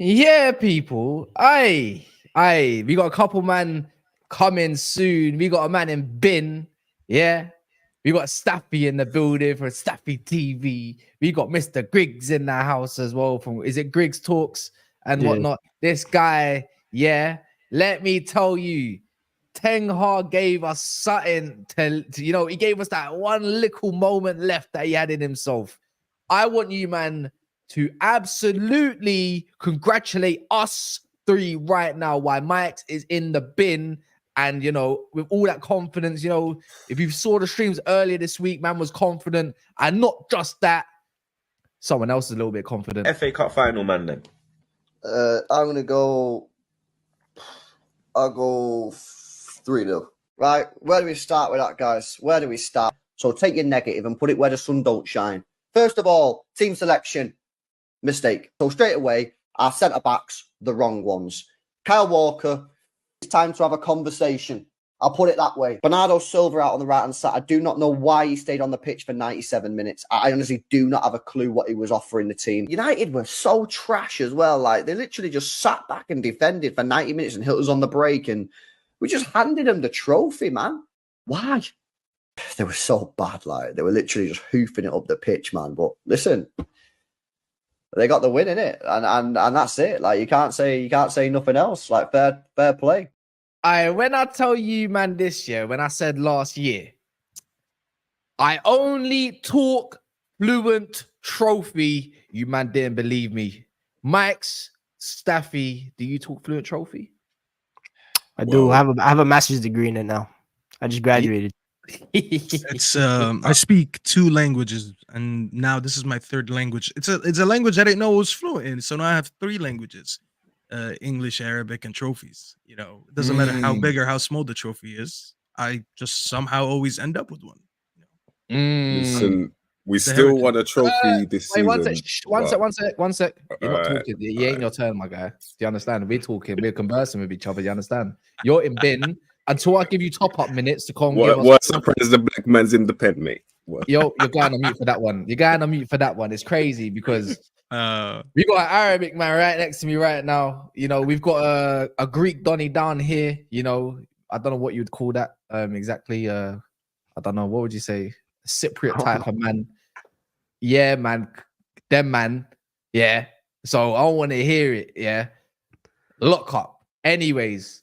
Yeah, people. Aye. We got a couple man coming soon. We got a man in bin. Yeah. We got Staffy in the building for Staffy TV. We got Mr. Griggs in the house as well. From is it Griggs Talks and whatnot? This guy, yeah. Let me tell you, Ten Hag gave us something to he gave us that one little moment left that he had in himself. I want you, man, to absolutely congratulate us three right now why Mike's is in the bin. And, with all that confidence, if you saw the streams earlier this week, man was confident. And not just that, someone else is a little bit confident. FA Cup final, man, then. I'll go 3-0. Right, where do we start with that, guys? Where do we start? So take your negative and put it where the sun don't shine. First of all, team selection. Mistake. So straight away, our centre-backs, the wrong ones. Kyle Walker, it's time to have a conversation. I'll put it that way. Bernardo Silva out on the right-hand side. I do not know why he stayed on the pitch for 97 minutes. I honestly do not have a clue what he was offering the team. United were so trash as well. Like, they literally just sat back and defended for 90 minutes and hit us on the break. And we just handed them the trophy, man. Why? They were so bad. Like, they were literally just hoofing it up the pitch, man. But listen, they got the win in it, and that's it. Like, you can't say nothing else. Like, fair play. When I tell you, man, this year, when I said last year, I only talk fluent trophy. You man didn't believe me. Mike's, Staffy, do you talk fluent trophy? I do. I have a master's degree in it now. I just graduated. It's I speak 2 languages, and now this is my 3rd language. It's a language I didn't know I was fluent in, so now I have 3 languages: English, Arabic, and trophies. It doesn't matter how big or how small the trophy is. I just somehow always end up with one. Listen, we still won a trophy this season. One sec. You're not talking. You ain't your turn, my guy. Do you understand? We're talking. We're conversing with each other. You understand? You're in bin. Until I give you top-up minutes to come. What's surprised the black man's in the pen, mate? You're going on mute for that one. You're going on mute for that one. It's crazy because we got an Arabic man right next to me right now. We've got a Greek Donny down here. I don't know what you'd call that exactly. I don't know. What would you say? A Cypriot type of man. Yeah, man. Them man. Yeah. So I want to hear it. Yeah. Lock up. Anyways.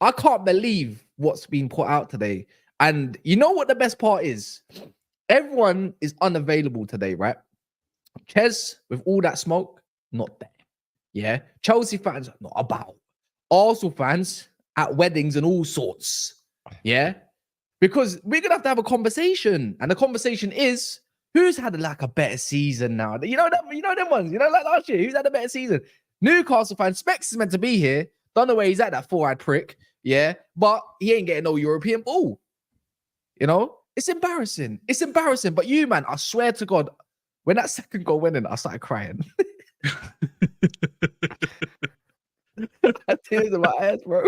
I can't believe what's been put out today. And you know what the best part is? Everyone is unavailable today, right? Ches, with all that smoke, not there. Yeah. Chelsea fans, not about. Arsenal fans at weddings and all sorts. Yeah. Because we're going to have a conversation. And the conversation is, who's had a better season now? You know them ones. Like last year, who's had a better season? Newcastle fans, Specs is meant to be here. Don't know where he's at, that 4-eyed prick. Yeah, but he ain't getting no European ball. It's embarrassing. It's embarrassing. But you, man, I swear to God, when that second goal went in, I started crying. I tears in my eyes, bro.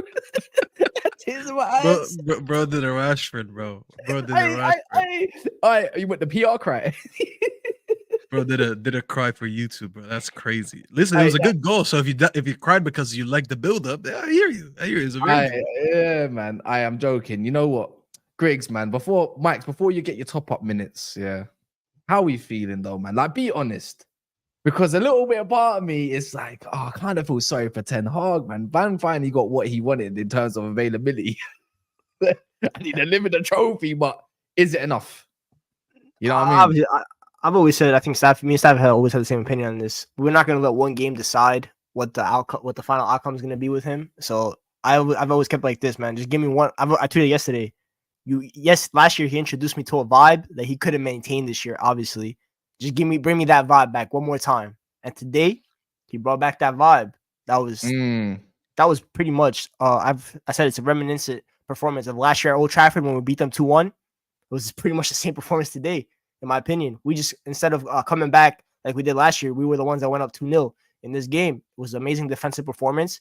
Tears in my eyes. Bro did a Rashford, bro. Bro did a Rashford. You went the PR cry. Bro did a cry for YouTube, bro. That's crazy. Listen, it was a good goal. So if you cried because you like the build up, I hear you. It's amazing. Yeah, man. I am joking. You know what, Griggs, man. Before you get your top up minutes, yeah. How are we feeling though, man? Like, be honest, because a little bit of part of me is like, I kind of feel sorry for Ten Hag, man. Van finally got what he wanted in terms of availability. And he delivered the trophy, but is it enough? You know what I mean? I've always said, I think me and Staff have always had the same opinion on this. We're not going to let one game decide what the final outcome is going to be with him. So I've always kept like this, man. Just give me one. I tweeted yesterday. Last year he introduced me to a vibe that he couldn't maintain this year. Obviously, just bring me that vibe back one more time. And today, he brought back that vibe. That was pretty much. I said it's a reminiscent performance of last year at Old Trafford when we beat them 2-1. was pretty much the same performance today, in my opinion. We just, instead of coming back like we did last year, we were the ones that went up 2-0 in this game. It was an amazing defensive performance.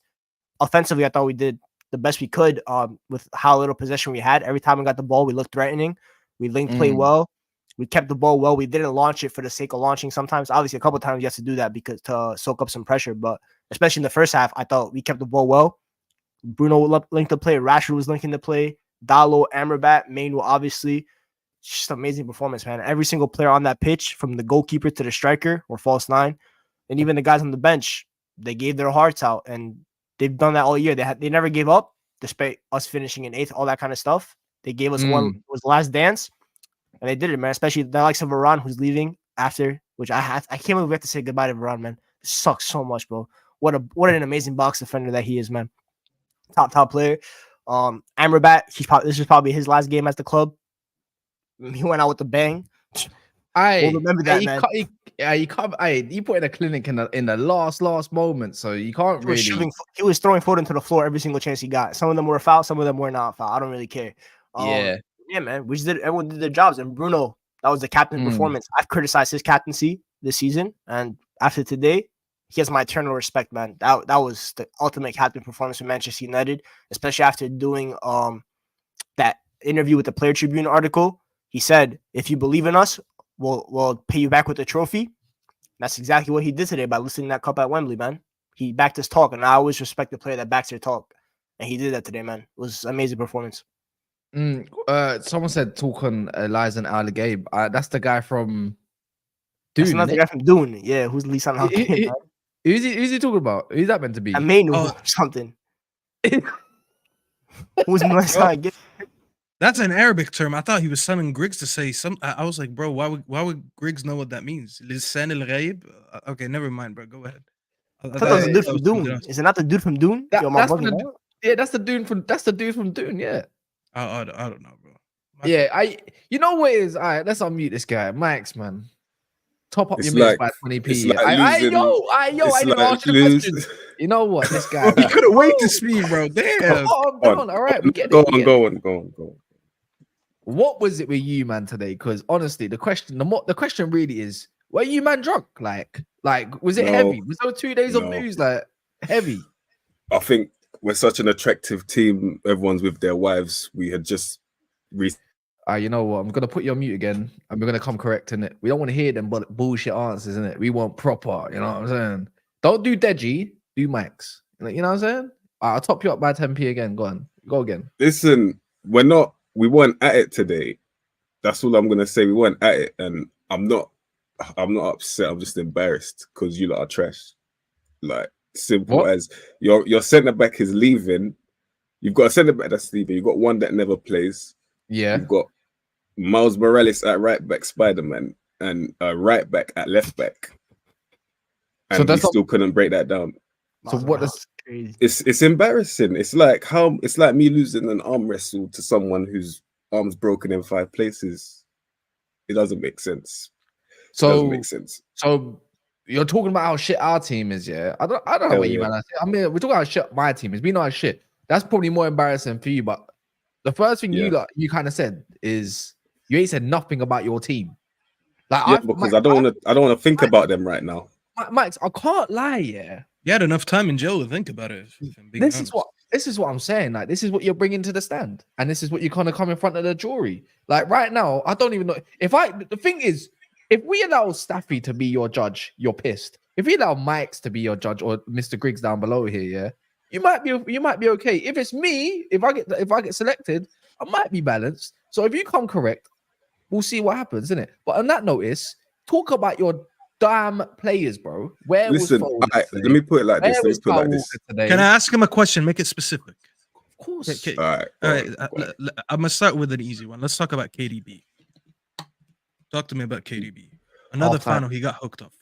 Offensively, I thought we did the best we could with how little possession we had. Every time we got the ball, we looked threatening. We linked play well. We kept the ball well. We didn't launch it for the sake of launching sometimes. Obviously, a couple of times you have to do that because to soak up some pressure. But especially in the first half, I thought we kept the ball well. Bruno linked the play. Rashford was linking the play. Dalot, Amrabat, Mainoo, obviously. Just amazing performance, man. Every single player on that pitch, from the goalkeeper to the striker or false nine, and even the guys on the bench, they gave their hearts out. And they've done that all year. They never gave up, despite us finishing in 8th, all that kind of stuff. They gave us one, it was last dance, and they did it, man. Especially the likes of Varane, who's leaving after, which I can't believe we have to say goodbye to Varane, man. It sucks so much, bro. What an amazing box defender that he is, man. Top player. Amrabat, this is probably his last game at the club. He went out with a bang. We'll remember that, man. You put in a clinic in the last moment, so you can't really. He was throwing Foden to the floor every single chance he got. Some of them were foul, some of them were not foul. I don't really care. Yeah, man. Everyone did their jobs, and Bruno, that was the captain performance. I've criticized his captaincy this season, and after today, he has my eternal respect, man. That was the ultimate captain performance for Manchester United, especially after doing that interview with the Player Tribune article. He said, "If you believe in us, we'll pay you back with the trophy." That's exactly what he did today by lifting that cup at Wembley, man. He backed his talk, and I always respect the player that backs their talk. And he did that today, man. It was an amazing performance. Someone said talk on Elias and Al Gabe. That's the guy from Dune. That's another guy from Dune. Yeah, who's Lisan Al Gabe? Who's he talking about? Who's that meant to be? Mainoo or something. Who's Lisan Al Gabe? That's an Arabic term. I thought he was telling Griggs to say some. I was like, bro, why would Griggs know what that means? Lisan al Ghaib? Okay, never mind, bro. Go ahead. I thought that was the dude from Dune. Is it not the dude from Dune? That's the dude from Dune. Yeah. I don't know, bro. You know what it is? All right, let's unmute this guy, Max, man. Top up your mix by 20p. I didn't ask you the question. You know what? This guy. He couldn't wait to speak, bro. Damn. All right, we get it. Go on. What was it with you, man, today? Because honestly, the question really is, were you, man, drunk? Like, was it heavy? Was there 2 days of booze, like, heavy? I think we're such an attractive team. Everyone's with their wives. We had just you know what? I'm gonna put you on mute again, and we're gonna come correcting it. We don't want to hear them bullshit answers, innit? We want proper. You know what I'm saying? Don't do Deji, do Max. You know what I'm saying? I'll top you up by 10p again. Go on, go again. Listen, we weren't at it today. That's all I'm gonna say. We weren't at it, and I'm not upset. I'm just embarrassed because you lot are trash. Like, simple as your centre back is leaving. You've got a centre back that's leaving. You've got one that never plays. Yeah. You've got Miles Morales at right back, Spider-Man, and a right back at left back. And we still couldn't break that down. So what is crazy? It's embarrassing. It's like me losing an arm wrestle to someone whose arm's broken in 5 places. It doesn't make sense. So you're talking about how shit our team is, yeah? I don't know what you man. I mean, we're talking about how shit my team is. We know how shit. That's probably more embarrassing for you, but the first thing you kind of said is you ain't said nothing about your team. Like, because I don't want to think about them right now. Max, I can't lie. Yeah, you had enough time in jail to think about it. This is what I'm saying. Like, this is what you're bringing to the stand, and this is what you kind of come in front of the jury. Like, right now, I don't even know the thing is, if we allow Staffy to be your judge, you're pissed. If we allow Mike's to be your judge, or Mr. Griggs down below here, yeah. You might be okay. If it's me, if I get selected, I might be balanced. So if you come correct, we'll see what happens, isn't it? But on that notice, talk about your damn players, bro. Listen, let me put it like this. Can I ask him a question? Make it specific. Of course. Okay. All right. I'm gonna start with an easy one. Let's talk about KDB. Talk to me about KDB. Another final he got hooked up from.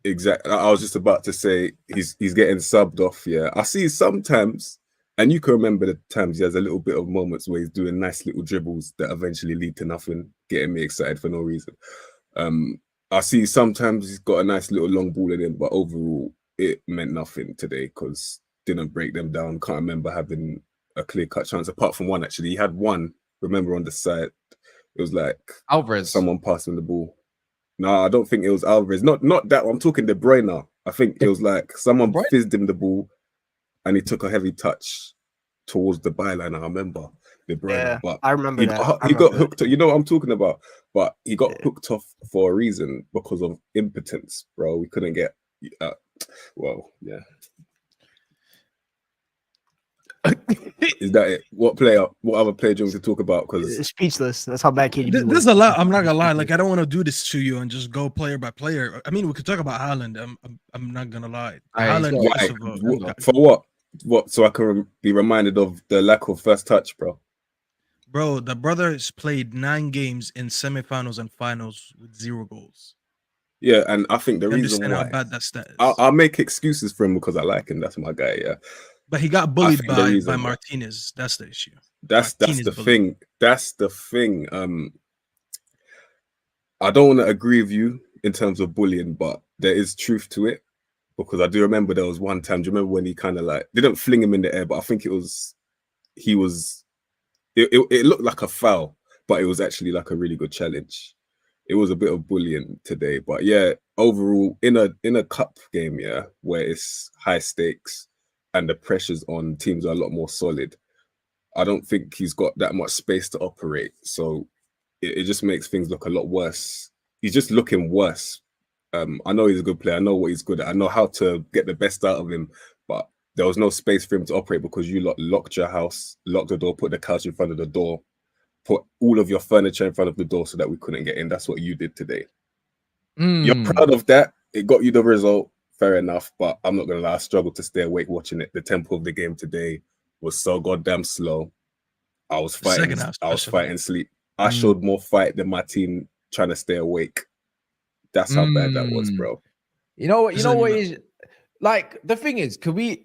Exactly. I was just about to say he's getting subbed off. Yeah, I see sometimes, and you can remember the times he has a little bit of moments where he's doing nice little dribbles that eventually lead to nothing, getting me excited for no reason. I see sometimes he's got a nice little long ball in him, but overall it meant nothing today because didn't break them down. Can't remember having a clear-cut chance apart from one. Actually, he had one. Remember on the side It was like Alvarez. someone passing the ball. No, I don't think it was Alvarez. Not that one. I'm talking De Bruyne now. I think it was like someone fizzed him the ball and he took a heavy touch towards the byline. I remember De Bruyne. Yeah, but I remember he that. got hooked. You know what I'm talking about? But he got hooked off for a reason because of impotence, bro. We couldn't get. Well, yeah. Is that it? What other player do you want to talk about? Because speechless. That's how bad KDB was. There's a lot. I'm not gonna lie. Like, I don't want to do this to you and just go player by player. I mean, we could talk about Haaland. I'm not gonna lie. Haaland, for what? What? So I can be reminded of the lack of first touch, bro. Bro, the brother has played 9 games in semifinals and finals with 0 goals. Yeah, and I think the reason why how bad that stat is. I'll make excuses for him because I like him. That's my guy. Yeah. But he got bullied by Martinez. That's the issue. That's the thing. That's the thing. I don't want to agree with you in terms of bullying, but there is truth to it because I do remember there was one time. Do you remember when he kind of like didn't fling him in the air, but I think it looked like a foul, but it was actually like a really good challenge. It was a bit of bullying today, but yeah, overall in a cup game, yeah, where it's high stakes. And the pressures on teams are a lot more solid. I don't think he's got that much space to operate. So it just makes things look a lot worse. He's just looking worse. I know he's a good player. I know what he's good at. I know how to get the best out of him. But there was no space for him to operate because you locked your house, locked the door, put the couch in front of the door, put all of your furniture in front of the door so that we couldn't get in. That's what you did today. You're proud of that. It got you the result. Fair enough, but I'm not gonna lie, I struggled to stay awake watching it. The tempo of the game today was so goddamn slow. I was fighting sleep. I showed more fight than my team trying to stay awake. That's how bad that was, bro. You know what is like the thing is,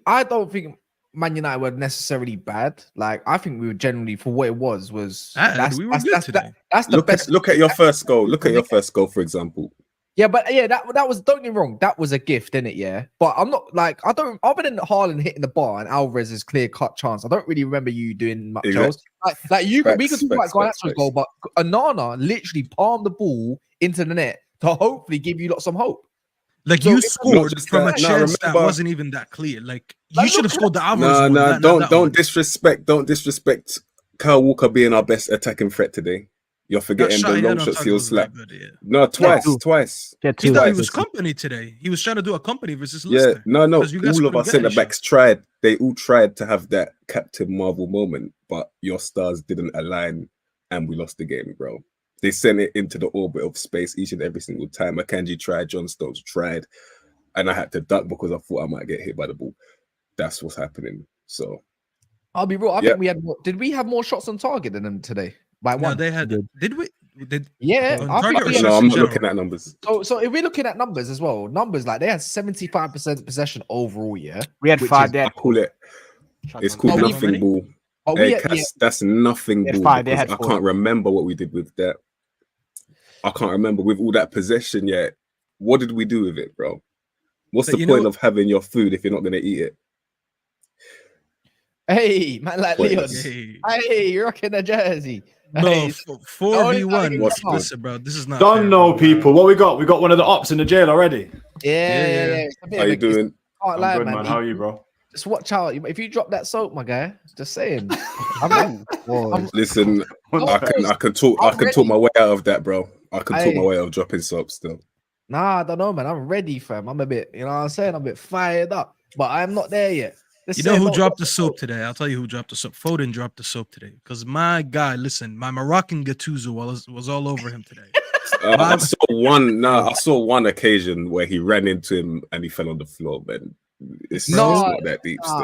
I don't think Man United were necessarily bad. Like I think we were generally for what it was we were good today. That's the best. Look at your first goal. Look at your first goal, for example. Yeah, but yeah, that was, don't get me wrong, that was a gift, innit? Yeah, but I'm not like, I don't, other than Haaland hitting the bar and Alvarez's clear cut chance, I don't really remember you doing much else. Like we could talk about Garnacho's goal, but Onana literally palmed the ball into the net to hopefully give you some hope. Like, you scored from a chance that wasn't even that clear. Like you should have scored the Alvarez. Don't disrespect Kyle Walker being our best attacking threat today. You're forgetting the long shots he'll slap. No, twice. He thought he was company today. He was trying to do a company versus Leicester. Yeah, no. All of our centre backs tried. They all tried to have that Captain Marvel moment, but your stars didn't align, and we lost the game, bro. They sent it into the orbit of space each and every single time. Akanji tried, John Stones tried, and I had to duck because I thought I might get hit by the ball. That's what's happening. So I'll be real. I think we had more. Did we have more shots on target than them today? By one. No, they had. Did we? Yeah, I'm not looking at numbers. So if we're looking at numbers as well, like they had 75% possession overall. Yeah, we had 5. I call it. It's called nothing ball. That's nothing ball. 5. I can't remember what we did with that. I can't remember with all that possession yet. What did we do with it, bro? What's the point of having your food if you're not going to eat it? Hey, man, like Leon. Hey, you're rocking the jersey. No, 4v1. Listen, bro, this is not. Don't know, people. What we got? We got one of the ops in the jail already. Yeah. How you doing? I'm good, man. How are you, bro? Just watch out. If you drop that soap, my guy, just saying. Listen, I can talk my way out of that, bro. I can talk my way out of dropping soap still. Nah, I don't know, man. I'm ready, fam. I'm a bit, you know what I'm saying? I'm a bit fired up, but I'm not there yet. You know who dropped the soap today? I'll tell you who dropped the soap. Foden dropped the soap today. Because my guy, listen, my Moroccan Gattuso was all over him today. I saw one occasion where he ran into him and he fell on the floor, man. It's not that deep still.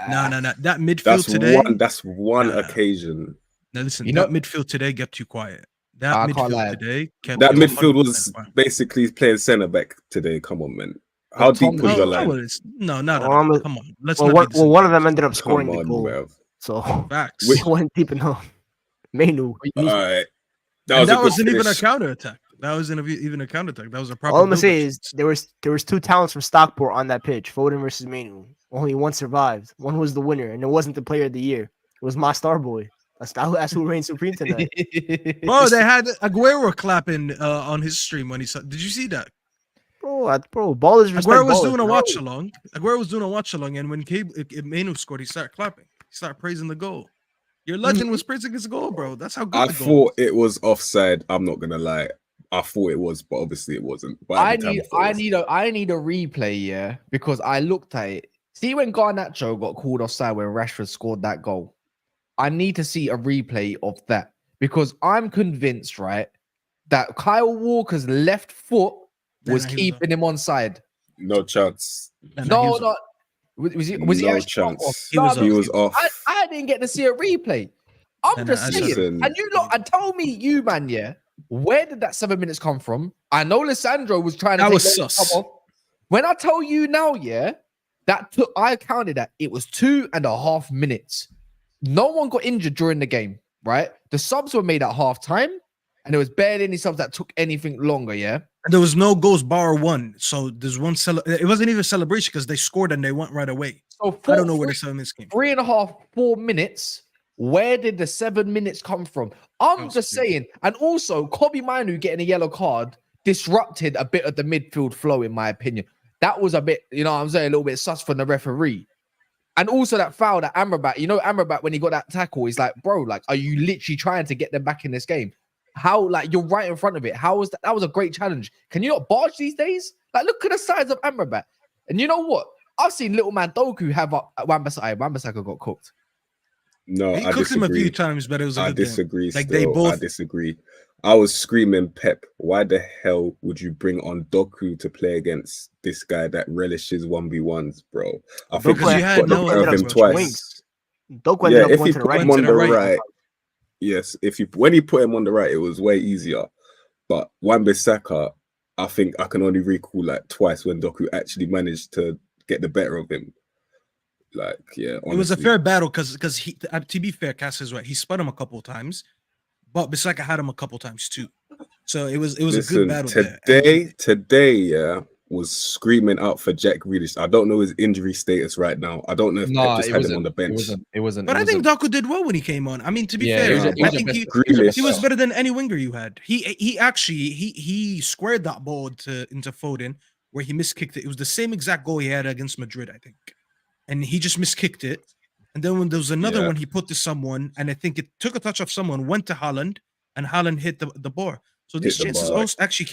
No. That midfield today. That's one occasion. Now listen, that midfield today kept you quiet. That midfield today kept that midfield was basically playing centre back today. Come on, man. How deep was your line? No, not come on. Let's one of them ended up scoring the goal. Bro. So facts. We went deep enough. Mainoo. All right. That wasn't even a counter attack. That wasn't even a counter attack. That was a proper. All I'm gonna say is there was 2 talents from Stockport on that pitch. Foden versus Mainoo. Only one survived. One was the winner, and it wasn't the player of the year. It was my star boy. That's who reigns supreme tonight. Bro, they had Aguero clapping on his stream when he saw. Did you see that? Bro, ball is respect. Aguero was doing a watch along. And when Mainoo scored, he started clapping. He started praising the goal. Your legend was praising his goal, bro. That's how good I the goal thought was. it was offside. I'm not gonna lie. I thought it was, but obviously it wasn't. But I need a replay, yeah, because I looked at it. See when Garnacho got called offside when Rashford scored that goal. I need to see a replay of that because I'm convinced, right, that Kyle Walker's left foot was keeping him onside. No chance. No. Was he? Was he no actually chance. off? He was off. I didn't get to see a replay. I'm just saying. And you lot, and tell me, you man, yeah, where did that 7 minutes come from? I know Lissandro was trying to. That was sus. When I tell you now, yeah, I counted that it was 2.5 minutes. No one got injured during the game, right? The subs were made at halftime, and there was barely any subs that took anything longer, yeah? And there was no goals bar one. So there's one it wasn't even a celebration because they scored and they went right away. So I don't know where the 7 minutes came from. 3.5, 4 minutes. Where did the 7 minutes come from? I'm just saying. And also, Kobe Mainoo getting a yellow card disrupted a bit of the midfield flow, in my opinion. That was a bit, you know what I'm saying, a little bit sus from the referee. And also that foul that Amrabat, Amrabat, when he got that tackle, he's like, bro, like, are you literally trying to get them back in this game? How, like, you're right in front of it. How was that? That was a great challenge. Can you not barge these days? Like, look at the size of Amrabat. And you know what? I've seen little man Doku have up Wan-Bissaka got cooked. No, he I cooked disagree. him a few times, but it was a good disagree. Like still. they both. I disagree. I was screaming, Pep, why the hell would you bring on Doku to play against this guy that relishes 1v1s, bro? I think because you had no of him twice. Doku Yeah, if he put him on the right, yes, when he put him on the right, it was way easier. But Wan-Bissaka, I think I can only recall like twice when Doku actually managed to get the better of him. Like, yeah, honestly. It was a fair battle because he, to be fair, Cass is right. He spun him a couple of times, but Bissaka had him a couple times too. So it was a good battle. Today, yeah, was screaming out for Jack Grealish. I don't know his injury status right now. I don't know if Pep just had him on the bench. It wasn't. But I think Doku did well when he came on. I mean, to be fair, I think he was better than any winger you had. He actually squared that ball into Foden where he miskicked it. It was the same exact goal he had against Madrid, I think. And he just miskicked it. And then when there was another one, he put to someone, and I think it took a touch off someone, went to Haaland, and Haaland hit the bar. So these chances actually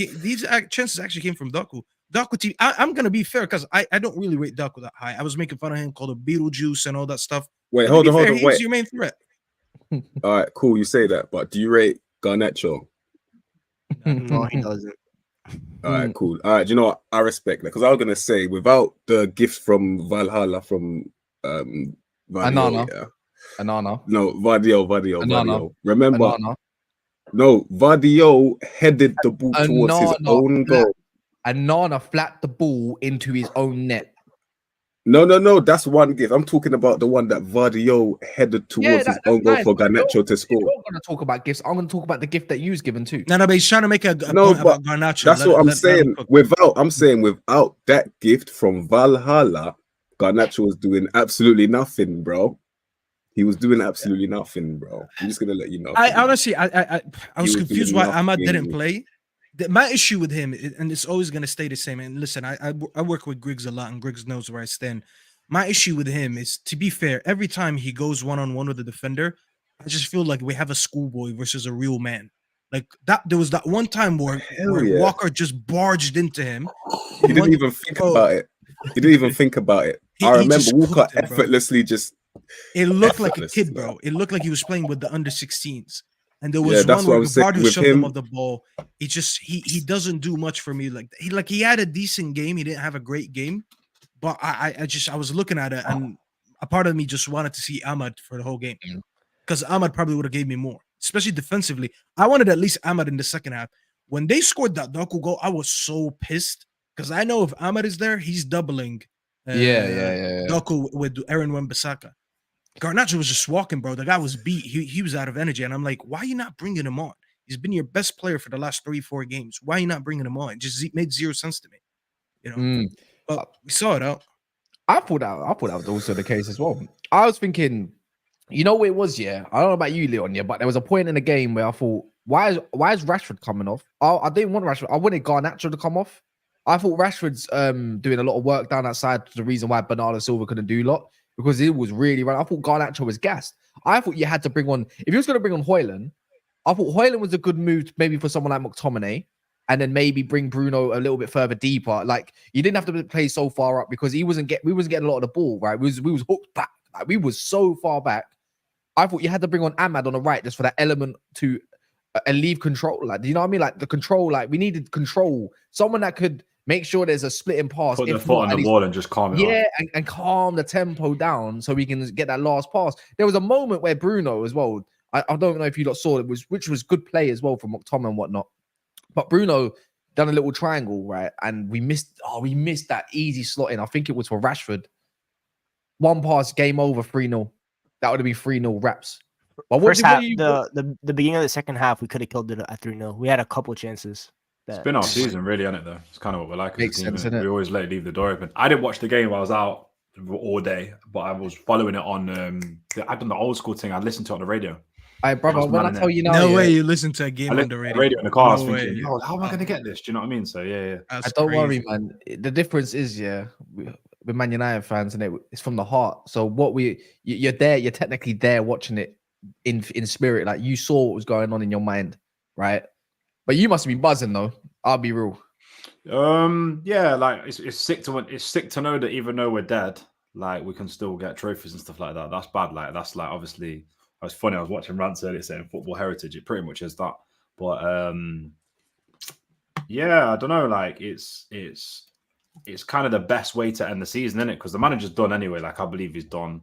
came from Doku. Doku team. I'm gonna be fair because I don't really rate Doku that high. I was making fun of him, called a Beetlejuice and all that stuff. Wait, hold on, He's wait. your main threat. All right, cool. You say that, but do you rate Garnacho? No, he doesn't. All right, cool. All right, you know what? I respect that because I was gonna say without the gift from Valhalla from Vadio, Anana. No, Vadio. Anana. Remember? Anana. No, Vadio headed the ball towards his own goal. And Nana flapped the ball into his own net. No, that's one gift. I'm talking about the one that Vadio headed towards his own goal for Garnacho to score. You're going to talk about gifts. I'm going to talk about the gift that you was given too. No, but he's trying to make a point about Garnacho. That's what I'm saying. Without that gift from Valhalla, Garnacho was doing absolutely nothing, bro. He was doing absolutely nothing, bro. I'm just gonna let you know. I honestly, I was confused why Ahmad didn't play. My issue with him, and it's always going to stay the same. And listen, I work with Griggs a lot, and Griggs knows where I stand. My issue with him is, to be fair, every time he goes one-on-one with the defender, I just feel like we have a schoolboy versus a real man. Like that, there was that one time where Walker just barged into him. He didn't even think about it. I remember Walker effortlessly just. It looked like a kid, bro. It looked like he was playing with the under-16s. And there was one where Gavardo shoved him off the ball. He doesn't do much for me. He had a decent game. He didn't have a great game, but I was looking at it, and a part of me just wanted to see Ahmad for the whole game because Ahmad probably would have gave me more, especially defensively. I wanted at least Ahmad in the second half. When they scored that Doku goal, I was so pissed because I know if Ahmad is there, he's doubling. Doku with Aaron Wan-Bissaka. Garnacho was just walking, bro. The guy was beat. He was out of energy. And I'm like, why are you not bringing him on? He's been your best player for the last 3-4 games. Why are you not bringing him on? It just made zero sense to me. You know? But we saw it out. I thought that was also the case as well. I was thinking You know what it was, yeah? I don't know about you, Leon, yeah, but there was a point in the game where I thought, why is Rashford coming off? I didn't want Rashford. I wanted Garnacho to come off. I thought Rashford's doing a lot of work down that side. The reason why Bernardo Silva couldn't do a lot because it was really right. I thought Garnacho was gassed. I thought you had to bring on, if you was going to bring on Højlund, I thought Højlund was a good move maybe for someone like McTominay, and then maybe bring Bruno a little bit further deeper. Like you didn't have to play so far up because we wasn't getting a lot of the ball, right? We was hooked back. Like, we was so far back. I thought you had to bring on Ahmad on the right just for that element to leave control. Like, do you know what I mean? Like the control, like we needed control. Someone that could make sure there's a splitting pass. Put the foot on the wall and just calm it off. Yeah, and calm the tempo down so we can get that last pass. There was a moment where Bruno as well, I don't know if you lot saw it, which was good play as well from McTominay and whatnot. But Bruno done a little triangle, right? And we missed that easy slot in. I think it was for Rashford. One pass, game over, 3-0. That would have been 3-0 wraps. But First half, the beginning of the second half, we could have killed it at 3-0. We had a couple chances. It's been our season, really, isn't it, though? It's kind of what we're like. Makes sense, isn't it? We always leave the door open. I didn't watch the game while I was out all day, but I was following it on, I've done the old school thing. I listened to it on the radio. Hey, brother, when I tell you now, no way you listen to a game on the radio. In the car, I was thinking, yo, how am I going to get this? Do you know what I mean? So, yeah. Don't worry, man. The difference is, yeah, we're Man United fans, and it's from the heart. So you're there, you're technically there watching it in spirit. Like you saw what was going on in your mind, right? But you must have been buzzing, though. I'll be real. Yeah, like it's sick to know that even though we're dead, like we can still get trophies and stuff like that. That's bad. Like that's like obviously. It was funny. I was watching rants earlier saying football heritage. It pretty much is that. But yeah, I don't know. Like it's kind of the best way to end the season, isn't it? Because the manager's done anyway. Like I believe he's done.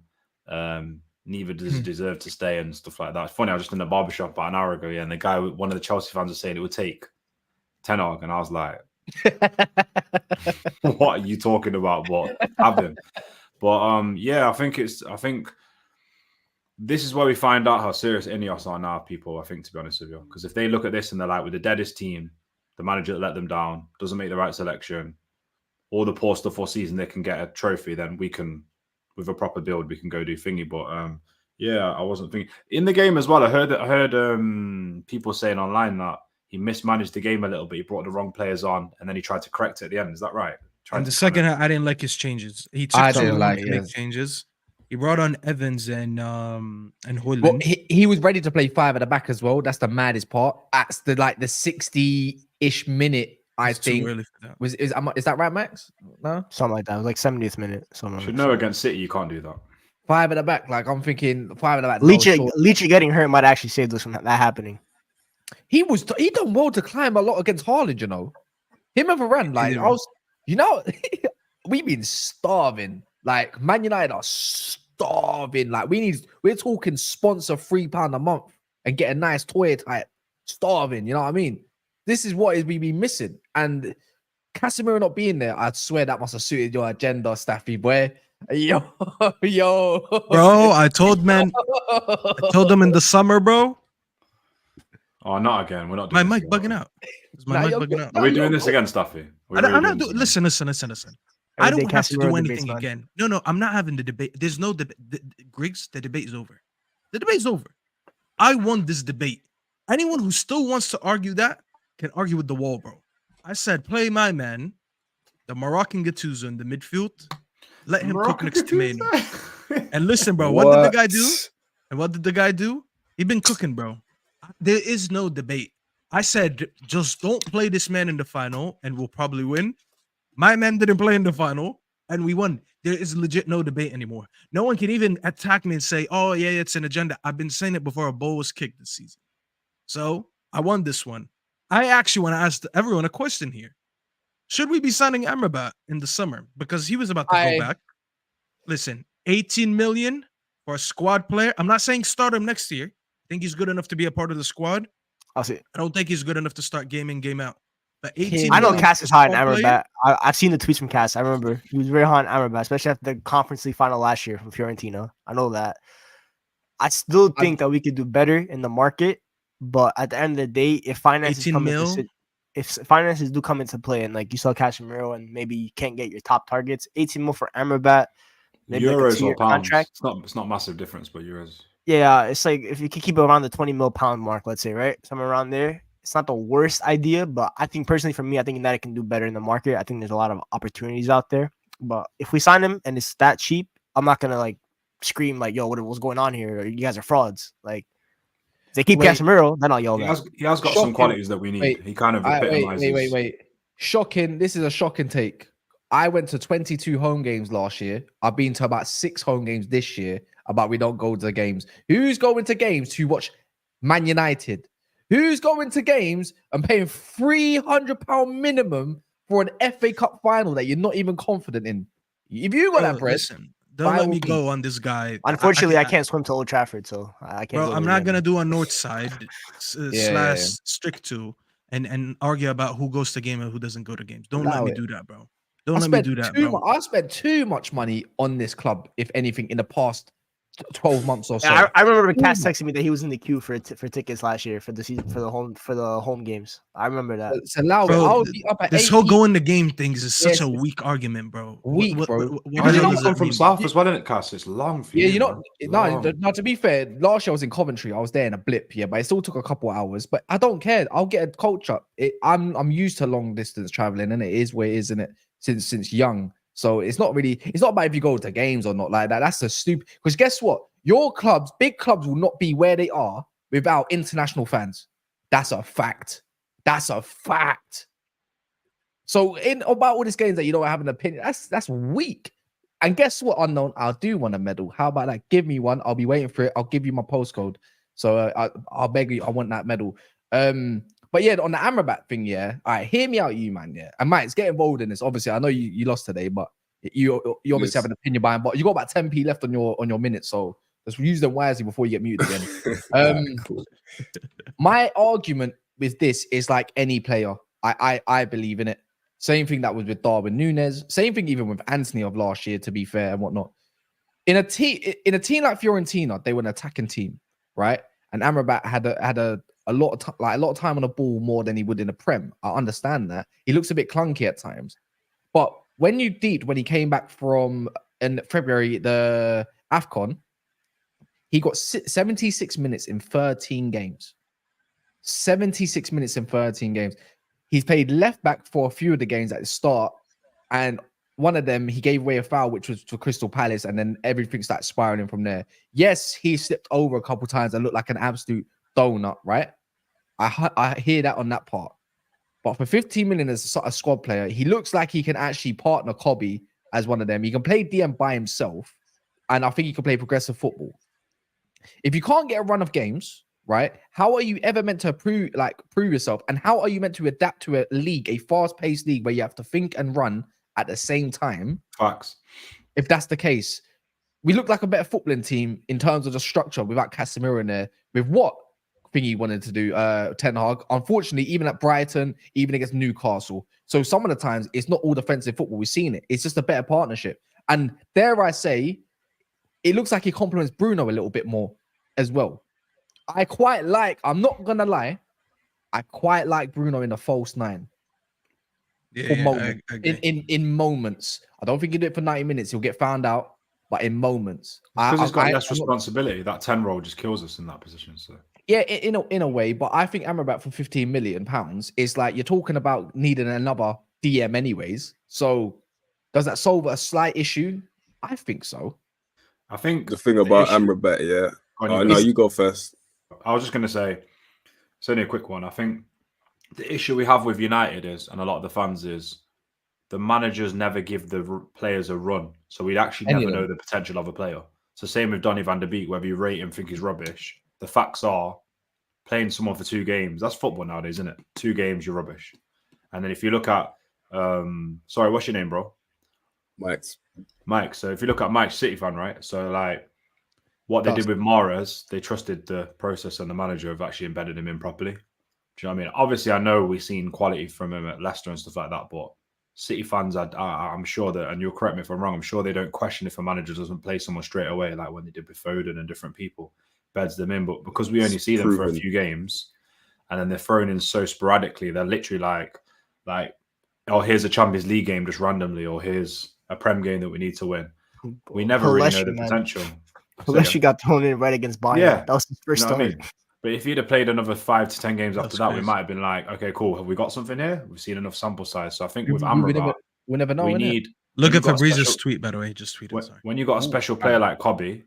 Neither does he deserve to stay and stuff like that. It's funny. I was just in the barbershop about an hour ago, yeah, and the guy, one of the Chelsea fans, was saying it would take 10 Hag, and I was like, "What are you talking about? What happened?" But yeah, I think this is where we find out how serious Ineos are now, people, I think, to be honest with you. Because if they look at this and they're like, with the deadest team, the manager that let them down, doesn't make the right selection, all the poor stuff all season, they can get a trophy, then we can, with a proper build, we can go do thingy. But yeah, I wasn't thinking. In the game as well, I heard people saying online that he mismanaged the game a little bit. He brought the wrong players on, and then he tried to correct it at the end. Is that right? In the second half, I didn't like his changes. He took too long to make changes. He brought on Evans and Højlund. Well, he was ready to play 5 at the back as well. That's the maddest part. That's the 60-ish minute. I think too early for that. Is that right, Max? No, something like that. It was like 70th minute. Should know against City, you can't do that. 5 at the back. Like I'm thinking 5 at the back. Leach getting hurt might actually save us from that happening. He done well to climb a lot against Haaland. You know, him and Varane. Like we've been starving. Like Man United are starving. Like we're talking sponsor £3 a month and get a nice toy type. Starving, you know what I mean? This is what we been missing. And Casemiro not being there, I swear that must have suited your agenda, Staffy boy. Yo. Bro, I told them in the summer, bro. Oh, not again. We're not doing my mic bugging out. Is my mic bugging out? Are we doing this again, Staffy? I'm not doing. Listen. I don't have to do anything again. No, I'm not having the debate. There's no debate. Griggs, the debate is over. The debate's over. I won this debate. Anyone who still wants to argue that can argue with the wall, bro. I said, play my man, the Moroccan Gattuso in the midfield. Let him cook next to Mainoo. And listen, bro, what did the guy do? And what did the guy do? He been cooking, bro. There is no debate. I said, just don't play this man in the final and we'll probably win. My man didn't play in the final and we won. There is legit no debate anymore. No one can even attack me and say, oh, yeah, it's an agenda. I've been saying it before a ball was kicked this season. So I won this one. I actually want to ask everyone a question here. Should we be signing Amrabat in the summer? Because he was about to go back. Listen, 18 million for a squad player. I'm not saying start him next year. I think he's good enough to be a part of the squad. I'll see. I don't think he's good enough to start game in, game out. But 18 I know Cass is high on Amrabat. I've seen the tweets from Cass. I remember he was very high on Amrabat, especially after the Conference League final last year from Fiorentina. I know that. I still think that we could do better in the market, but at the end of the day, if finances do come into play, and like you saw Casemiro, and maybe you can't get your top targets, 18 mil for Amrabat, maybe euros like or pounds. Contract. It's not massive difference, but euros. Yeah, it's like if you can keep it around the 20 mil pound mark, let's say, right? Somewhere around there. It's not the worst idea, but I think personally for me, I think United can do better in the market. I think there's a lot of opportunities out there. But if we sign him and it's that cheap, I'm not gonna like scream like, yo, what's going on here? You guys are frauds. Like if they keep Casemiro, then I'll yell that. He has got some qualities that we need. He kind of epitomizes. Wait. Shocking. This is a shocking take. I went to 22 home games last year. I've been to about 6 home games this year. About we don't go to the games. Who's going to games to watch Man United? Who's going to games and paying £300 minimum for an FA Cup final that you're not even confident in? If you got that bread, listen, don't let me go on this guy. Unfortunately, I can't swim to Old Trafford, so I can't. Bro, I'm not gonna do a North Side slash strict to and argue about who goes to game and who doesn't go to games. Don't let me do that, bro. Don't let me do that, bro. I spent too much money on this club, if anything, in the past 12 months or so. Yeah, I remember Cass texting me that he was in the queue for tickets last year for the season for the home games. I remember that. So now bro, this whole going to game things is such a weak argument, bro. Weak, bro. What you come from South as well, isn't it, Cass? It's long for you. Yeah, you know, no. To be fair, last year I was in Coventry. I was there in a blip, but it still took a couple of hours. But I don't care. I'll get a culture. I'm used to long distance traveling, and it is where it is, isn't it? Since young. So it's not about if you go to games or not like that. That's a stupid. Because guess what? Your clubs, big clubs, will not be where they are without international fans. That's a fact. So about all these games that you don't have an opinion, that's weak. And guess what, Unknown? I do want a medal. How about that? Give me one. I'll be waiting for it. I'll give you my postcode. So I'll beg you. I want that medal. But yeah, on the Amrabat thing, yeah. All right, hear me out, you man, yeah. And Mike, get involved in this. Obviously, I know you lost today, but you obviously have an opinion behind. But you got about 10p left on your minutes, so just use them wisely before you get muted again. Cool. My argument with this is like any player. I believe in it. Same thing that was with Darwin Núñez. Same thing even with Anthony of last year, to be fair and whatnot. In a team like Fiorentina, they were an attacking team, right? And Amrabat had a lot of time on the ball more than he would in the Prem. I understand that. He looks a bit clunky at times. But when he came back from in February, the AFCON, he got 76 minutes in 13 games. 76 minutes in 13 games. He's played left back for a few of the games at the start. And one of them, he gave away a foul, which was for Crystal Palace. And then everything started spiraling from there. Yes, he slipped over a couple of times and looked like an absolute donut, right? I hear that on that part. But for 15 million as a squad player, he looks like he can actually partner Kobe as one of them. He can play DM by himself. And I think he can play progressive football. If you can't get a run of games, right, how are you ever meant to prove yourself? And how are you meant to adapt to a league, a fast-paced league where you have to think and run at the same time? Facts. If that's the case, we look like a better footballing team in terms of the structure without Casemiro in there. With what thing he wanted to do, Ten Hag. Unfortunately, even at Brighton, even against Newcastle. So some of the times, it's not all defensive football. We've seen it. It's just a better partnership. And dare I say, it looks like he complements Bruno a little bit more as well. I'm not going to lie, I quite like Bruno in the false nine. In moments. I don't think he'll do it for 90 minutes. He'll get found out, but in moments. Because he's got less responsibility. That 10 role just kills us in that position. So yeah, in a way, but I think Amrabat for £15 million is like you're talking about needing another DM anyways. So does that solve a slight issue? I think so. I think the thing about Amrabat, yeah. No, you go first. I was just going to say, it's only a quick one. I think the issue we have with United is, and a lot of the fans is, the managers never give the players a run. So we'd actually never know the potential of a player. It's the same with Donny van der Beek, whether you rate him, think he's rubbish. The facts are, playing someone for 2 games, that's football nowadays, isn't it? 2 games, you're rubbish. And then if you look at, sorry, what's your name, bro? Mike. So if you look at Mike's City fan, right? So like what they did with Mahrez, they trusted the process and the manager have actually embedded him in properly. Do you know what I mean? Obviously, I know we've seen quality from him at Leicester and stuff like that, but City fans, I'm sure that, and you'll correct me if I'm wrong, I'm sure they don't question if a manager doesn't play someone straight away, like when they did with Foden and different people, beds them in. But because we only see them for a few games, and then they're thrown in so sporadically, they're literally like, oh, here's a Champions League game just randomly, or here's a Prem game that we need to win. We never really know the potential. Unless you got thrown in right against Bayern. Yeah. That was his first You know what I start. mean? But if he'd have played another 5 to 10 games after That's that, we crazy. might have been like, okay, cool. Have we got something here? We've seen enough sample size. So I think We- with we Amrabat, never know. we innit? need. Look when at you got a Fabrizio's special- tweet, by the way. He just tweeted. Sorry. When you got a Ooh, special player like Kobe,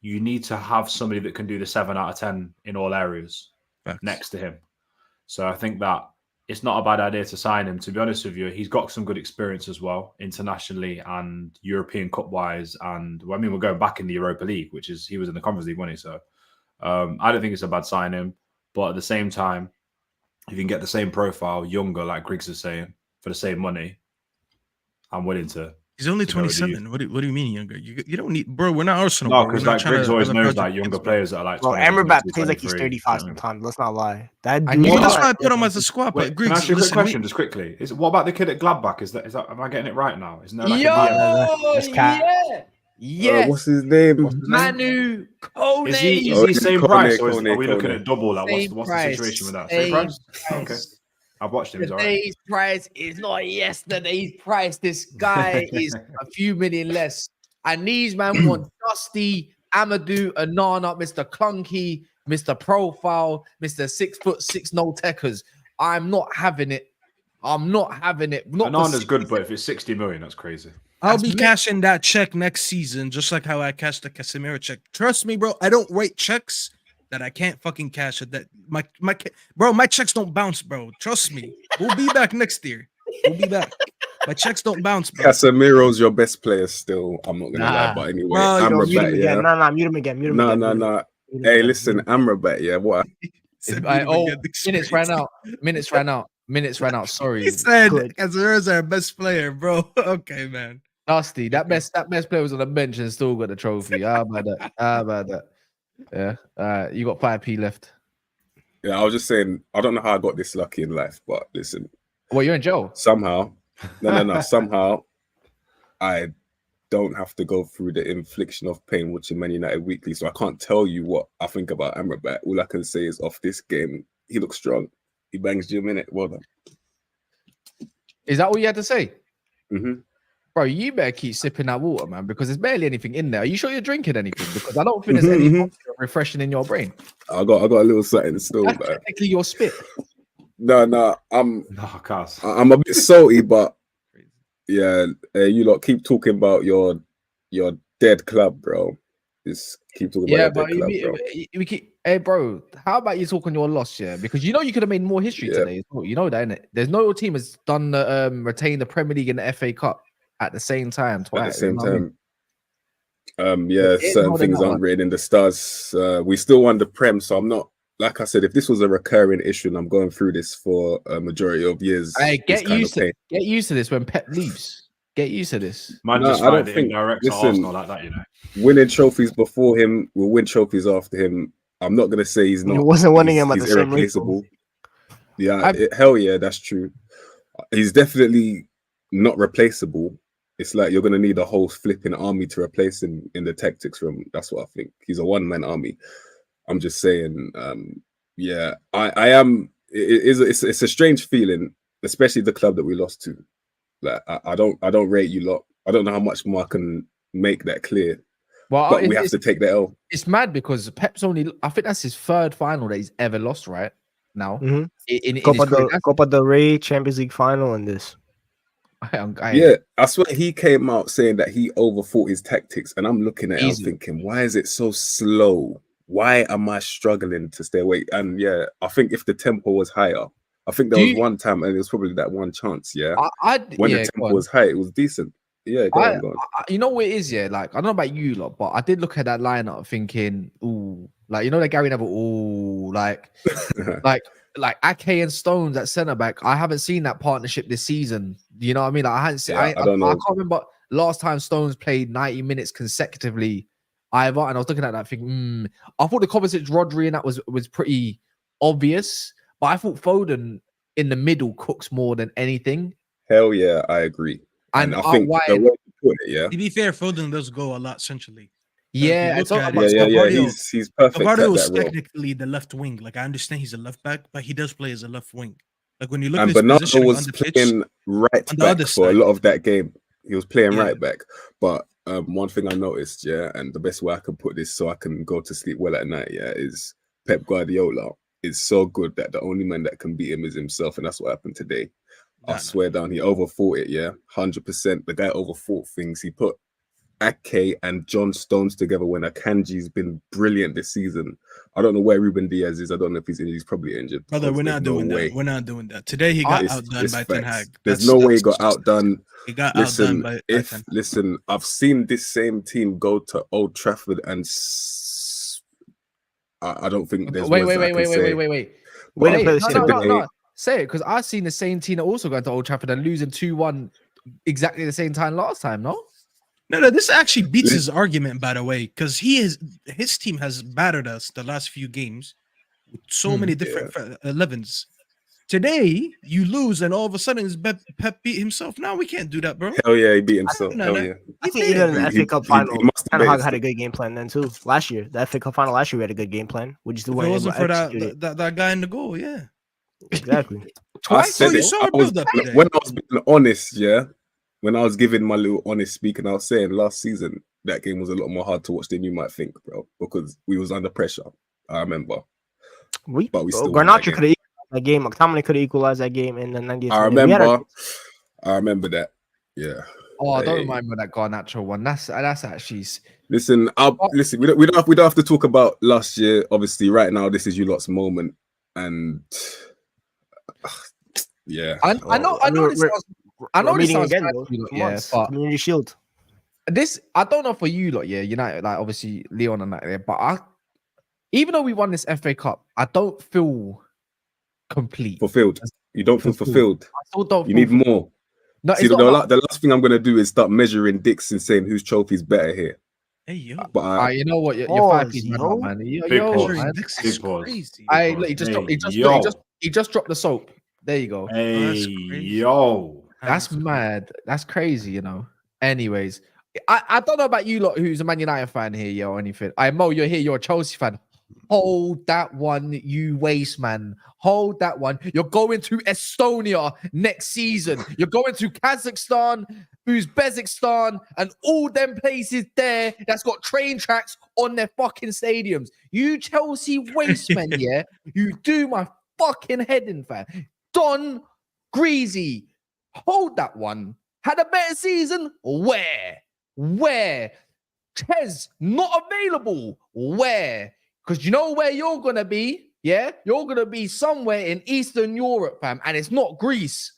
you need to have somebody that can do the 7 out of 10 in all areas Facts. next to him. So I think that it's not a bad idea to sign him. To be honest with you, he's got some good experience as well, internationally and European Cup wise. And well, I mean, we're going back in the Europa League, which is he was in the Conference League, wasn't he? So I don't think it's a bad signing. But at the same time, if you can get the same profile, younger, like Griggs is saying, for the same money, I'm willing to. He's only to go with you. 27. What do you mean younger? You don't need, bro. We're not Arsenal. No, bro. because We're not like trying Griggs to always have a knows project like younger kids, bro. players that are like. Bro, 21, Amrabat 22, plays like he's 23, 35 you know what I mean? sometimes. Let's not lie. That And Well, you that's know- why I put him as a squad. Wait, But can I Griggs, ask you a quick listen, question just quickly? What about the kid at Gladbach? Is that am I getting it right now? Isn't there like Yo, a DM? That's cat. yes. What's his name? What's his name? Mainoo, Kone. Is he Oh, same Kone, price or are we Kone. looking at double? Like Same what's the price, situation with that? same Same price? price. Okay. I've watched him. He's all right. Today's price is not yesterday's price. This guy is a few million less. And these man want Dusty, Amadou, Anana, Mr. Clunky, Mr. Profile, Mr. 6'6" no techers. I'm not having it. I'm not having it. Not for Anana's good, but if it's 60 million, that's crazy. I'll That's be me. cashing that check next season, just like how I cashed the Casemiro check. Trust me, bro. I don't write checks that I can't fucking cash. That my checks don't bounce, bro. Trust me. We'll be back next year. We'll be back. My checks don't bounce, bro. Casemiro's your best player still. I'm not gonna lie, Nah. but anyway, Bro, you Mute him Amrabat, again. yeah. No, mute him again. Mute him again. No. Mute him Hey, again. listen, Amrabat, yeah. What? Said I- we would oh, get this minutes straight. ran out. Minutes ran out. Minutes ran out. Sorry. He said Good. Casemiro's our best player, bro. Okay, man. Dusty, that best player was on the bench and still got the trophy. How about that? How about that? Yeah. You got 5p left. Yeah, I was just saying. I don't know how I got this lucky in life, but listen, Well, you're in jail. somehow, no. Somehow, I don't have to go through the infliction of pain watching Man United weekly, so I can't tell you what I think about Amrabat. All I can say is, off this game, he looks strong. He bangs Jim in it. Well done. Is that all you had to say? hmm Bro, you better keep sipping that water, man, because there's barely anything in there. Are you sure you're drinking anything? Because I don't think there's any refreshing in your brain. I got a little something still. That's But technically your spit. no, I'm No, Cass. a bit salty, but yeah, you lot keep talking about your dead club, bro. Just keep talking Yeah, about but your dead club, bro. we keep. Hey, bro, how about you talk on your loss, yeah? Because you know you could have made more history Yeah. today. As well. You know that, innit? There's no team has done retained the Premier League and the FA Cup at the same time. At the Twice, same you know what I mean? time, yeah, It's certain more than things that aren't one. written in the stars. We still won the Prem, so I'm not. Like I said, if this was a recurring issue and I'm going through this for a majority of years, Hey, this get kind used of pain. to this when Pep leaves. Get used to this. Man, No, just I don't find it think- indirect to listen, Arsenal like that, you know. Winning trophies before him, we'll win trophies after him. I'm not gonna say he's He not. wasn't winning him at he's the same rate, irreplaceable. Yeah, I've- hell yeah, that's true. He's definitely not replaceable. It's like you're gonna need a whole flipping army to replace him in the tactics room. That's what I think. He's a one-man army. I'm just saying. Yeah, I am. It's a strange feeling, especially the club that we lost to. Like I don't rate you lot. I don't know how much more I can make that clear. Well, But we have to take the L. It's mad because Pep's only. I think that's his third final that he's ever lost. Right now, Mhm. in his Copa career. Copa del Rey, Champions League final, and this. Yeah, I swear he came out saying that he overthought his tactics, and I'm looking at it, I'm Easy. thinking, why is it so slow? Why am I struggling to stay awake? And yeah, I think if the tempo was higher, I think there Do was you- one time, and it was probably that one chance. Yeah, I when yeah, the go tempo on. was high, it was decent. Yeah, go on, go on. You know what it is, yeah. Like I don't know about you lot, but I did look at that lineup thinking, ooh, like you know that Gary Neville, ooh, like Ake and Stones at centre back. I haven't seen that partnership this season. You know what I mean? Like, I hadn't seen. Yeah, I don't know. I can't remember last time Stones played 90 minutes consecutively either. And I was looking at that thinking, I thought the Kovacic, Rodri, and that was pretty obvious. But I thought Foden in the middle cooks more than anything. Hell yeah, I agree. And I think why? the way you put it, yeah, To be fair, Foden does go a lot centrally. Yeah, you it's look all at about it, yeah. Gavardio- He's perfect at Gavardio is that role. technically the left wing. Like I understand he's a left back, but he does play as a left wing. Like when you look And at his Bernardo positioning on was the pitch, playing right on the back other for a side. lot of that game. He was playing Yeah. right back, but one thing I noticed, and the best way I can put this so I can go to sleep well at night, is Pep Guardiola is so good that the only man that can beat him is himself, and that's what happened today. I swear down, he overthought it, 100%. The guy overthought things. He put Ake and John Stones together when Akanji's been brilliant this season. I don't know where Ruben Diaz is. I don't know if he's injured. He's probably injured. Brother, we're not doing that. We're not doing that. Today he got outdone by Ten Hag. There's no way he got outdone. He got outdone by Ten Hag. Listen, I've seen this same team go to Old Trafford and I don't think there's wait. No. Say it, because I've seen the same team also going to Old Trafford and losing 2-1 exactly the same time last time, no? No, this actually beats his argument, by the way, because his team has battered us the last few games with so many different 11s. Today, you lose, and all of a sudden, Pep beat himself. Now we can't do that, bro. Hell yeah, he beat himself. Hell yeah. I think even in the FA Cup final, Ten Hag had a good game plan then too. Last year, the FA Cup final last year, we had a good game plan. We just If it wasn't for that guy in the goal, yeah. Exactly. I said it. When I was being honest, when I was giving my little honest speaking, I was saying last season that game was a lot more hard to watch than you might think, bro, because we was under pressure. I remember. But we still Garnacho could have equalized that game. McTominay could have equalized that game in the 90th. I remember that. Yeah. Oh, I don't remember that Garnacho one. That's actually. Listen, listen. We don't have to talk about last year. Obviously, right now this is you lot's moment, and I know this sounds again, but Community Shield. This I don't know for you lot, United, like obviously Leon and that there, but even though we won this FA Cup, I don't feel complete. Fulfilled. You don't feel fulfilled. I still don't. You need more. No, see, the last thing I'm gonna do is start measuring dicks and saying whose trophy's better here. Hey yo, but you know what? You're 5 piece man. Crazy. Look, he just dropped the soap. There you go. Hey yo, that's mad. That's crazy, Anyways, I don't know about you lot who's a Man United fan here, or anything. Mo, you're here, you're a Chelsea fan. Hold that one, you waste man. Hold that one. You're going to Estonia next season. You're going to Kazakhstan, Uzbekistan, and all them places there that's got train tracks on their fucking stadiums. You Chelsea waste men, you do my fucking head in, fam. Don Greasy, hold that one. Had a better season? Where? Ches, not available. Where? Because you know where you're going to be? Yeah? You're going to be somewhere in Eastern Europe, fam. And it's not Greece.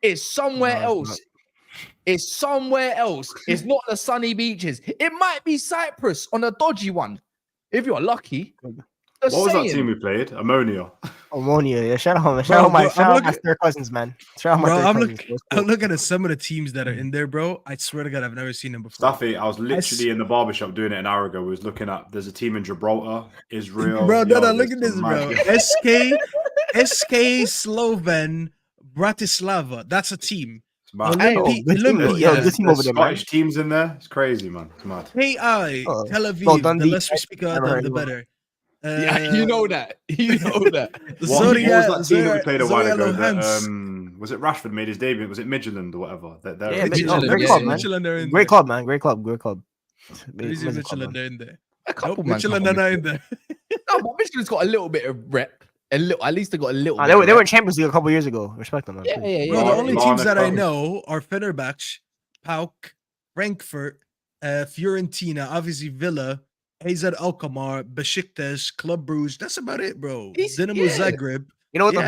It's somewhere else. It's somewhere else. It's not the sunny beaches. It might be Cyprus on a dodgy one. If you're lucky. What was that team we played? Ammonia. Yeah. Shout out my third cousins, man. Shout out my third cousins. I'm looking at some of the teams that are in there, bro. I swear to God, I've never seen them before. Staffy, I was literally in the barbershop doing it an hour ago. We was looking at, there's a team in Gibraltar, Israel. Bro, look at this, bro. SK Sloven Bratislava. That's a team. This team over there, Scottish teams in there. It's crazy, man. It's mad. Tel Aviv. The less we speak about them, the better. You know that. What was that team that we played a while ago? Was it Rashford made his debut? Was it Midtjylland or whatever? Great club, man. Great club. Midtjylland are in there. A couple Midtjylland are not in there. No, but Midtjylland's got a little bit of rep. At least they got a little. They were in Champions League a couple years ago. Respect them. Yeah. Bro, the only teams that I know are Fenerbahce, PAOK, Frankfurt, Fiorentina, obviously Villa, AZ Alkmaar, Besiktas, Club Brugge. That's about it, bro. Dinamo Zagreb. You know what the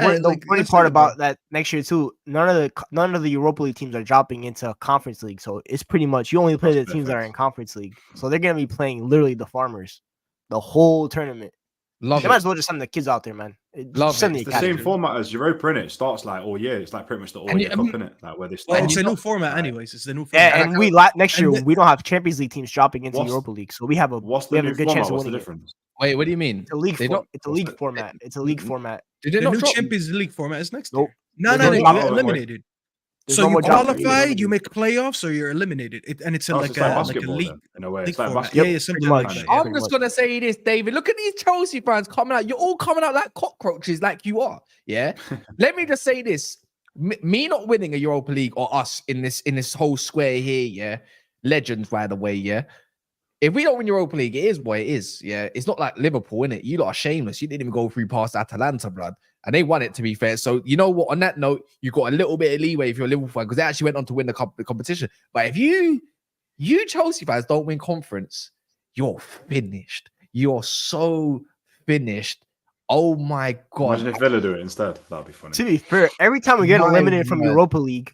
funny part about that next year too? None of the Europa League teams are dropping into Conference League, so it's pretty much you only play the teams that are in Conference League. So they're gonna be playing literally the farmers, the whole tournament. They might as well just send the kids out there, man. It's the same format as Europa, innit? It starts like all year. It's like pretty much the all year cup, innit? Like where they start. It's a new format, anyways. It's the new format. Yeah, and we next year we don't have Champions League teams dropping into Europa League, so we have a good chance of winning. Difference? Wait, what do you mean? It's a league. It's a league format. It's a league format. The new Champions League format is next year. No, you're eliminated. So you qualify, you make playoffs, or you're eliminated. It's like a league. In a way, it's like basketball. Yeah, something like that. I'm just gonna say this, David. Look at these Chelsea fans coming out. You're all coming out like cockroaches, like you are. Yeah. Let me just say this: me not winning a Europa League or us in this whole square here, legends, by the way, yeah. If we don't win Europa League, it is what it is. Yeah, it's not like Liverpool, innit? You lot are shameless. You didn't even go through past Atalanta, blood, and they won it. To be fair, so you know what? On that note, you got a little bit of leeway if you're a Liverpool fan because they actually went on to win the competition. But if you Chelsea fans don't win conference, you're finished. You're so finished. Oh my god! Imagine if Villa do it instead. That'd be funny. To be fair, every time we get My eliminated from God. Europa League,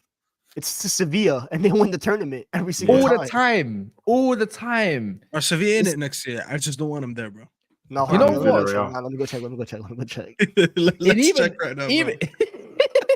it's to Sevilla and they win the tournament every single time. All the time. Or Sevilla in it next year. I just don't want them there, bro. No, You know hold on, what? let me go check. Let's check right now, bro.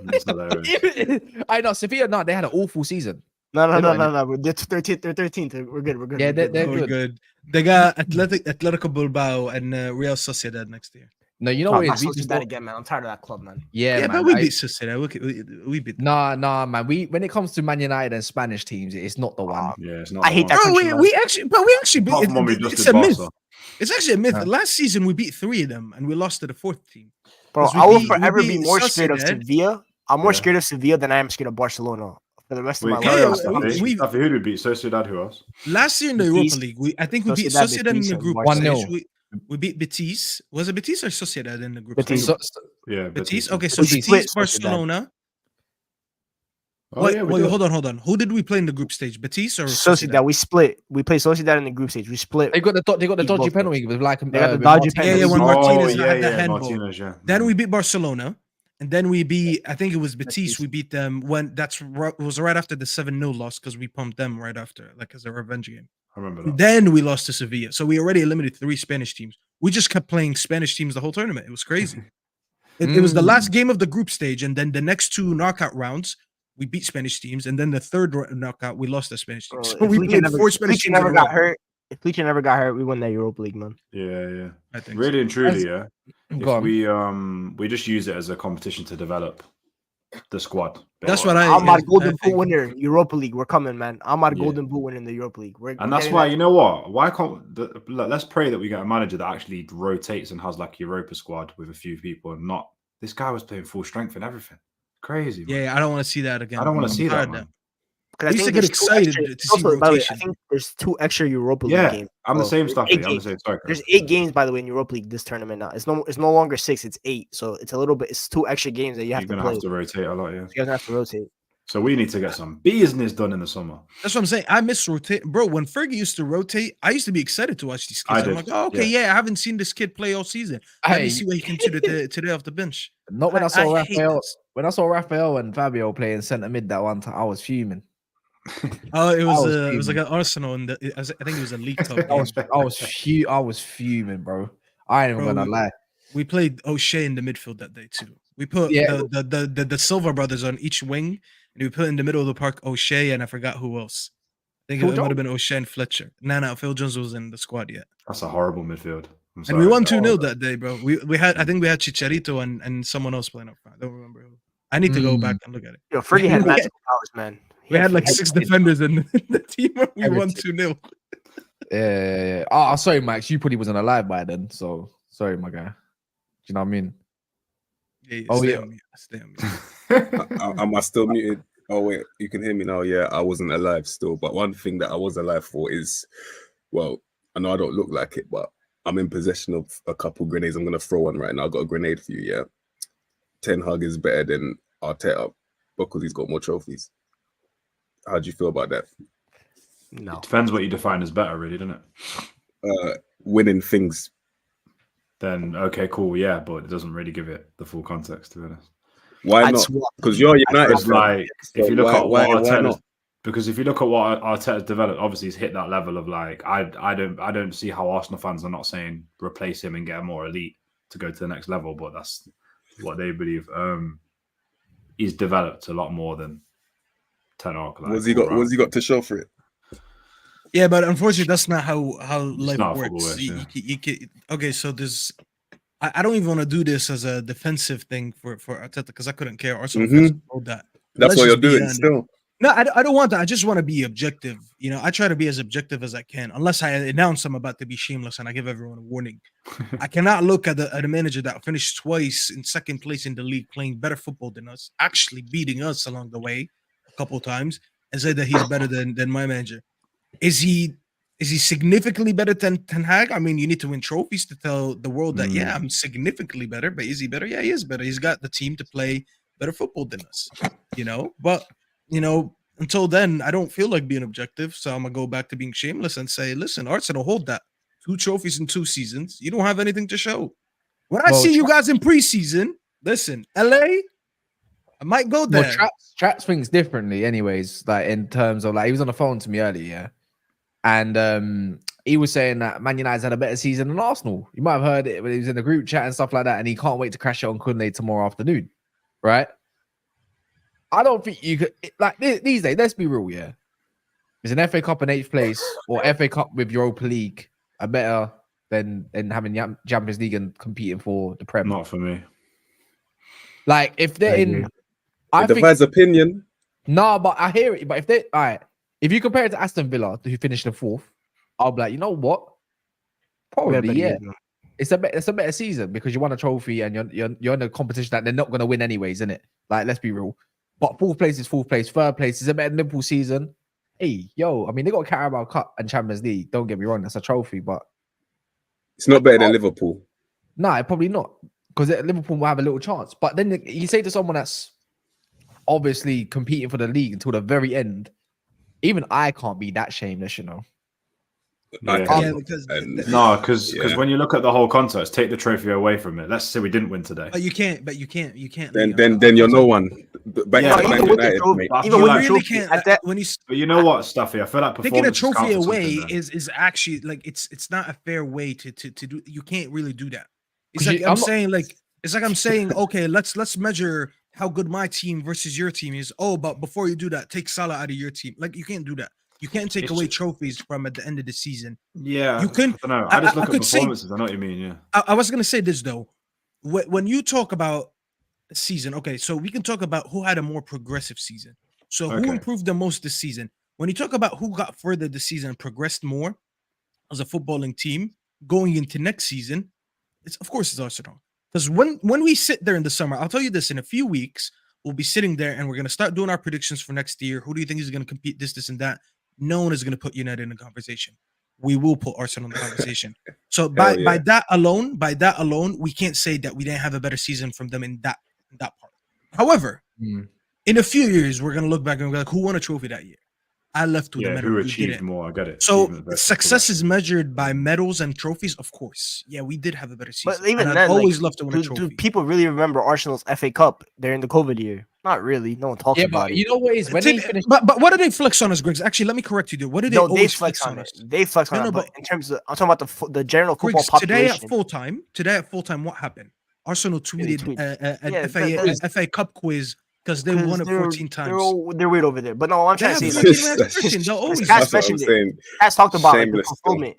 That's hilarious. I know Sevilla. No, they had an awful season. No. They're 13th. They're 13th. We're good. Yeah, they're We're good. good. They got Atletico Bilbao and Real Sociedad next year. No, you know what it is? We just that again, man. I'm tired of that club, man. yeah, man. but we beat Sociedad. We beat them. Nah, man. When it comes to Man United and Spanish teams, it's not the one. Yeah, it's not. I hate that Bro, country, man. we actually beat. Apart from when we just It's did a myth. Barca. It's actually a myth. Huh. Last season we beat 3 of them and we lost to the 4th team. Bro, 'Cause we I will beat- forever we be beat more scared of Sociedad. Sevilla. I'm more Yeah. scared of Sevilla than I am scared of Barcelona for the rest of Wait, my carry on, life. we- Staffy. Who did we beat? Sociedad, who else? Last year in the Betis. Europa League, I think we beat Sociedad, Sociedad in Betis, the and group Barcelona. stage. 1-0. We beat Betis. Was it Betis or Sociedad in the group Betis. stage? Yeah, Betis. Okay, so Betis Betis, split Sociedad. Barcelona. Oh, Wait, yeah, wait, did. hold on. Who did we play in the group stage? Betis or Sociedad, we split. We played Sociedad in the group stage. We split. They got the Beat dodgy both penalty with like They got the with dodgy Martinez. Yeah, penalty. when Oh, Martinez yeah, had the yeah, handball. Martinez, yeah. Then we beat Barcelona, and then we beat. I think it was Betis. Betis. We beat them when was right after the 7-0 loss because we pumped them right after, like as a revenge game. I remember that. Then we lost to Sevilla, so we already eliminated 3 Spanish teams. We just kept playing Spanish teams the whole tournament. It was crazy. It was the last game of the group stage, and then the next 2 knockout rounds we beat Spanish teams, and then the third knockout we lost the Spanish teams. So we played 4 Spanish teams. never got hurt. If Fleetcher never got hurt, we won that Europa League, man. Yeah. I think Really and truly, yeah. Go If on. we just use it as a competition to develop the squad. That's what I. I'm our I Golden think. Boot winner, Europa League. We're coming, man. I'm our Yeah. Golden Boot winner in the Europa League. And that's why, you know what? Why can't let's pray that we get a manager that actually rotates and has like Europa squad with a few people and not this guy was playing full strength and everything. Crazy. Man. Yeah, I don't want to see that again. I don't want to I'm see that, tired of man. I used to get excited to see by the way, I rotation. think there's 2 extra Europa League Yeah, games. I'm the So same there's stuff. 8 I'm the games. same. Sorry, Chris. There's 8 games, by the way, in Europa League this tournament now. It's no longer 6, it's 8. So it's a little bit. It's 2 extra games that you have You're to gonna play. have to rotate a lot, yeah. You guys have to rotate. So we need to get some business done in the summer. That's what I'm saying. I miss rotate, bro. When Fergie used to rotate, I used to be excited to watch these kids. I I'm did, like, oh, okay, yeah. I haven't seen this kid play all season. Let me Hey, see what he can do today off the bench. not when I saw hate Raphael. this. When I saw Raphael and Fabio playing centre mid that one time, I was fuming. Oh, it was was like fuming. an Arsenal, and I think it was a League Cup I game. was fuming, bro. I ain't even Bro, gonna lie. We played O'Shea in the midfield that day too. We put Yeah. the Silva brothers on each wing, and we put in the middle of the park O'Shea, and I forgot who else. I think Phil it might have Jones? been O'Shea and Fletcher. No, Phil Jones was in the squad yet. That's a horrible midfield. I'm And sorry. we won 2-0 that day, bro. We had I think we had Chicharito and someone else playing up front. I don't remember who. I need to go back and look at it. Yo, Fergie had magical powers, man. We had like 6 defenders in the team, and we won Everything. 2-0. Yeah. Oh, sorry, Max. You probably wasn't alive by then, so sorry, my guy. Do you know what I mean? Yeah, Oh, stay yeah. on me. Stay on me. Am I still muted? Oh wait, you can hear me now. Yeah, I wasn't alive still. But one thing that I was alive for is, well, I know I don't look like it, but I'm in possession of a couple grenades. I'm gonna throw one right now. I got a grenade for you. Yeah, Ten Hag is better than Arteta because he's got more trophies. How do you feel about that? No. It depends what you define as better, really, doesn't it? Winning things. Then okay, cool, yeah, but it doesn't really give it the full context, to be honest. Why I'd not? swap. Because you're United. It's like if you look at what why Arteta's, not? because if you look at what Arteta's developed, obviously he's hit that level of like I don't see how Arsenal fans are not saying replace him and get a more elite to go to the next level, but that's what they believe. He's developed a lot more than Ten Hag. Like, What's he got? What's he got to show for it? Yeah, but unfortunately, that's not how life not how works. football works, yeah. You okay, so there's. I don't even want to do this as a defensive thing for Arteta because I couldn't care. Arsenal fans know that. That's Let's what you're just be doing honest. still. No, I don't want that. I just want to be objective. You know, I try to be as objective as I can, unless I announce I'm about to be shameless and I give everyone a warning. I cannot look at a manager that finished twice in second place in the league, playing better football than us, actually beating us along the way a couple times, and say that he's better than my manager. Is he significantly better than Ten Hag? I mean, you need to win trophies to tell the world that yeah, I'm significantly better. But is he better? Yeah, he is better. He's got the team to play better football than us, you know. But you know, until then, I don't feel like being objective. So I'm gonna go back to being shameless and say, listen, Arsenal hold that 2 trophies in 2 seasons. You don't have anything to show. When I see you guys in preseason, listen, LA, I might go there. Well, Traps thinks differently, anyways. Like in terms of like, he was on the phone to me earlier, yeah, and he was saying that Man United's had a better season than Arsenal. You might have heard it when he was in the group chat and stuff like that, and he can't wait to crash it on Kunle tomorrow afternoon, right? I don't think you could like these days. Let's be real, yeah. Is an FA Cup in 8th place or FA Cup with Europa League a better than having Champions League and competing for the Prem? Not for me. Like if they're in, I think opinion. No, but I hear it. But if they, all right, if you compare it to Aston Villa, who finished the 4th, I'll be like, you know what? Probably, yeah. It's a better season because you won a trophy and you're in a competition that they're not going to win anyways, isn't it? Like, let's be real. But 4th place is 4th place. 3rd place is a better Liverpool season. Hey, yo, I mean, they got Carabao Cup and Champions League. Don't get me wrong, that's a trophy, but it's not better than Liverpool. No, probably not, because Liverpool will have a little chance. But then you say to someone that's obviously competing for the league until the very end, even I can't be that shameless, you know. Because when you look at the whole context, take the trophy away from it. Let's say we didn't win today. But you can't. Then you're no one. But you know what, Stuffy? I feel like taking a trophy away is actually like it's not a fair way to do. You can't really do that. It's like I'm saying, okay, let's measure how good my team versus your team is. Oh, but before you do that, take Salah out of your team. Like, you can't do that. You can't take away trophies from at the end of the season. Yeah, you can. I don't know. I just look at performances. I know what you mean. Yeah, I was gonna say this though. When you talk about a season, okay, so we can talk about who had a more progressive season. So who improved the most this season? When you talk about who got further this season and progressed more as a footballing team going into next season, it's Arsenal. Because when we sit there in the summer, I'll tell you this: in a few weeks, we'll be sitting there and we're gonna start doing our predictions for next year. Who do you think is gonna compete? This, and that. No one is going to put United in the conversation. We will put Arsenal in the conversation. So by that alone, we can't say that we didn't have a better season from them in that part. However, in a few years, we're going to look back and be like, who won a trophy that year? I left with the medal. Who achieved more? I got it. So success is measured by medals and trophies, of course. Yeah, we did have a better season. But even then, I'd always love to win a trophy. Do people really remember Arsenal's FA Cup during the COVID year? Not really. No one talks about it. You know what is when they finish. But what do they flex on us, Griggs? Actually, let me correct you, dude. What do they always flex on us? They flex on us. But in terms of, I'm talking about the general football population. Today at full time, what happened? Arsenal tweeted an FA Cup quiz. Because they won it 14 times. They're weird over there. But no, I'm trying to say Cass talked about like, the fulfillment.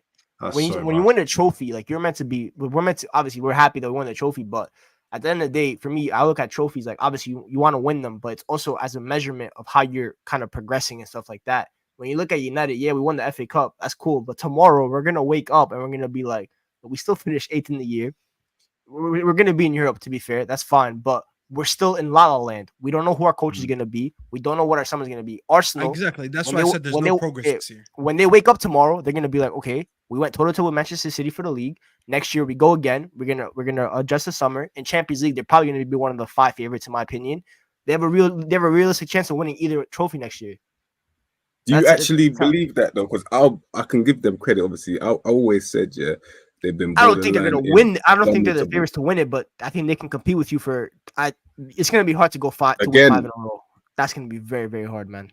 When you win a trophy, like we're meant to obviously we're happy that we won the trophy, but at the end of the day, for me, I look at trophies like obviously you want to win them, but it's also as a measurement of how you're kind of progressing and stuff like that. When you look at United, yeah, we won the FA Cup, that's cool, but tomorrow we're gonna wake up and we're gonna be like, we still finished 8th in the year. We're gonna be in Europe, to be fair, that's fine, but we're still in La La Land. We don't know who our coach is going to be. We don't know what our summer is going to be. Arsenal. Exactly. That's why I said there's no progress this year. When they wake up tomorrow, they're going to be like, okay, we went toe-to-toe with Manchester City for the league. Next year, we go again. We're gonna adjust the summer. In Champions League, they're probably going to be one of the 5 favorites, in my opinion. They have a realistic chance of winning either trophy next year. Do you actually believe that, though? Because I can give them credit, obviously. I always said, yeah, they've been. I don't think they're going to win. I don't think they're the favorites to win it, but I think they can compete with you for. It's going to be hard to go 5 in a row. That's going to be very, very hard, man.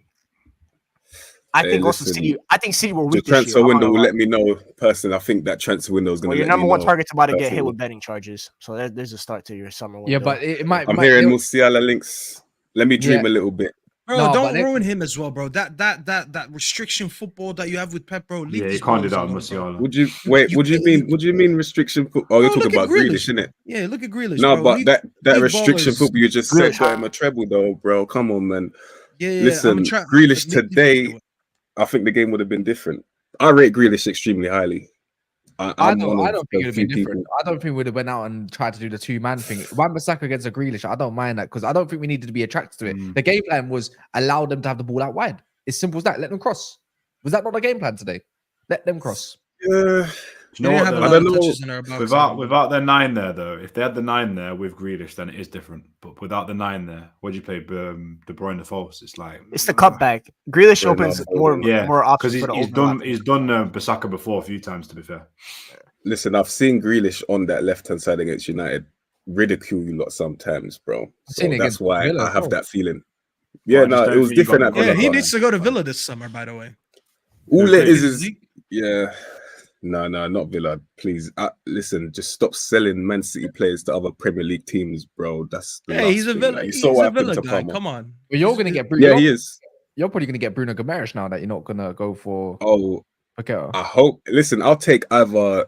I think City will weak the transfer window will let me know. Personally, I think that transfer window is going to. Your number one target's about to get hit with betting charges, so there's a start to your summer window. Yeah, but it might. I'm hearing Musiala links. Let me dream a little bit. Bro, don't ruin him as well, bro. That restriction football that you have with Pep, bro. Yeah, you can't do that with Musiala. Would you wait? What do you mean restriction football? Oh, you're talking about Grealish, innit? Yeah, look at Grealish. No, but that restriction football you just said got him a treble, though, bro. Come on, man. Yeah. Listen, Grealish today, I think the game would have been different. I rate Grealish extremely highly. I don't think it would be different. I don't think we would have went out and tried to do the 2-man thing. Wan-Bissaka against a Grealish, I don't mind that because I don't think we needed to be attracted to it. The game plan was allow them to have the ball out wide. It's simple as that. Let them cross. Was that not the game plan today? Let them cross. You know They what? have a though? lot I of don't know. touches in our box. Without their 9 there, though, if they had the 9 there with Grealish, then it is different. But without the 9 there, what do you play? De Bruyne false. It's like It's the cutback. Grealish Fair opens enough. more because options for the he's overlap. done Bissaka before a few times. To be fair, Listen, I've seen Grealish on that left-hand side against United ridicule you lot sometimes, bro. So seen it that's against why Villa I as have well. that feeling. Yeah, I just no, don't it was think you got different at the Villa. Yeah, he but- needs to go to Villa this summer, by the way. All it Champions is yeah. No, not Villa. Please, listen. Just stop selling Man City players to other Premier League teams, bro. That's the Hey, last he's a thing. Villa. Like, He's so a happy Villa to guy. come on. Come on. But you're gonna get Bruno. Yeah, he is. You're probably gonna get Bruno Gomes now that you're not gonna go for Oh, Paqueta. I hope. Listen, I'll take either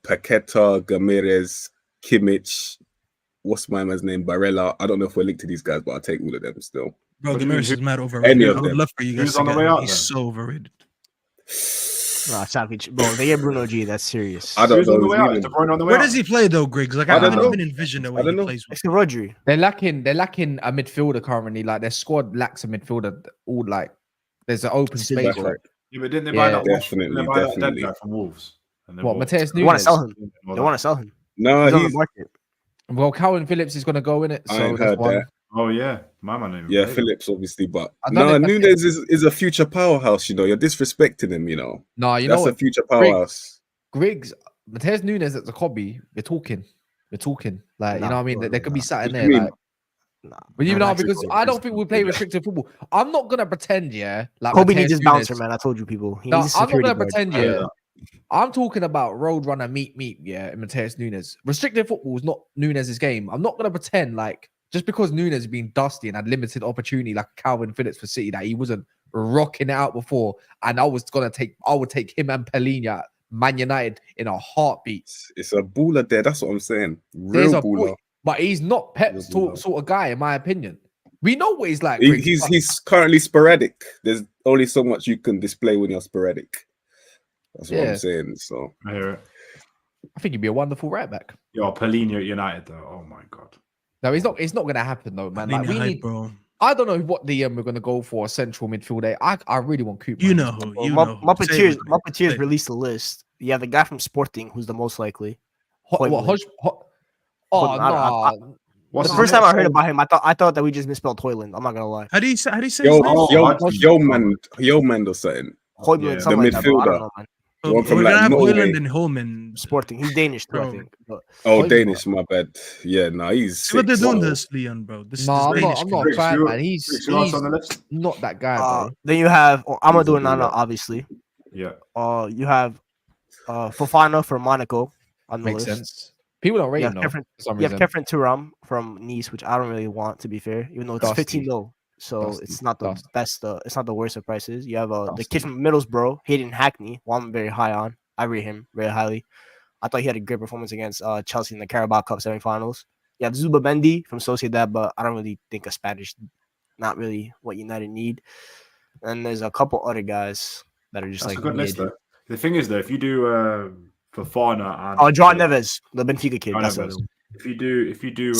Paqueta, Gamirez, Kimmich. What's my man's name? Barella. I don't know if we're linked to these guys, but I'll take all of them still. Bro, What do you mean? Gomes is mad overrated. Any I of would them. love for you guys Who's to on the get way him. out He's then? so overrated. Savage. Bro, they get Bruno G. That's serious. I don't Who's know. on the who's way out? leaving. Is De Bruyne on the way Where out? does he play though, Griggs? Like I I don't can't know. even envision the I way he don't know. plays with. It's the Rodri. They're lacking a midfielder currently. Like their squad lacks a midfielder. All like there's an open Still space. That's Like, right. Yeah, but didn't they buy Yeah. that? Didn't they buy that dead Definitely. guy from Wolves? And then what Mateus They want to Nunes? sell him. They want to sell him. No, He's on the he's. market. Well, Calvin Phillips is gonna go in it. I So ain't that's heard one. that. Oh yeah, my man. Even Yeah, played. Phillips obviously, but I don't know no, if that's Nunes is a future powerhouse. You know, you're disrespecting him. You know, No, you that's know a what? future powerhouse. Griggs, Mateus Nunes at the Cobby. We're talking. Like, you know what I mean? There could be something What there. do you mean? Like, but you I'm know, actually because going I to don't think we play restricted football. I'm not gonna pretend, yeah. Like Kobe Mateus needs his Nunes- bouncer, man. I told you people. He No, needs a I'm not security gonna guard. pretend, I hear yeah. that. I'm talking about road runner meet, yeah, and Mateus Nunes. Restricted football is not Nunes' game. I'm not gonna pretend like just because Nunes has been dusty and had limited opportunity, like Calvin Phillips for City, that he wasn't rocking it out before. And I would take him and Palhinha at Man United in a heartbeat. It's a baller there. That's what I'm saying. There's Real a baller. boy, but he's not Pep's Real sort of guy, in my opinion. We know what he's like. He- Griggs, he's but he's currently sporadic. There's only so much you can display when you're sporadic. That's what Yeah. I'm saying. So I hear it. I think he'd be a wonderful right back. Yo, Palhinha at United though. Oh my god. No, it's not gonna happen though, man. Like, we need. bro. I don't know what DM we're gonna go for a central midfielder. I really want Cooper. You know who. You know who. Say it with me. Muppeteers Say it. released a list. You have the guy from Sporting, who's the most likely. What? Hoyland. Oh Hoyland, I- no! What's The his first name? time I heard about him, I thought that we just misspelled Hoyland. I'm not gonna lie. How do you say his yo, name? yo man or something. Hoyland, Yeah, something the like that, bro. I don't midfielder. know, man. one from, We're like, gonna have Norway. Hoyland and Holman. Sporting. He's Danish too, I Bro. think. But Oh, Hoyland. Danish, my bad. Yeah, no, he's See what they're sick, doing bro. this, Leon, bro. This No, I'm Danish not a Griggs, fan, who- man. He's Griggs, who else on the list? not that guy, bro. then you have Amadou He's a Nana, baller. obviously. Yeah. You have Fofana from Monaco on the Makes list. sense. People don't rate You him have though. Kefren, For some you have reason. Kefren Turam from Nice, which I don't really want, to be fair, even though it's Dusty. 15 mil. So Dusty. it's not the Dusty. best. It's not the worst of prices. You have the Dusty. kid from Middlesbrough, Hayden Hackney, who I'm very high on. I rate him very highly. I thought he had a great performance against Chelsea in the Carabao Cup semifinals. You have Zuba Mendy from Sociedad, but I don't really think a Spanish, not really what United need. And there's a couple other guys that are just That's like a good list mid. though. The thing is though, if you do Fofana and Oh, João Neves, the Benfica kid. João That's Neves. it. if you do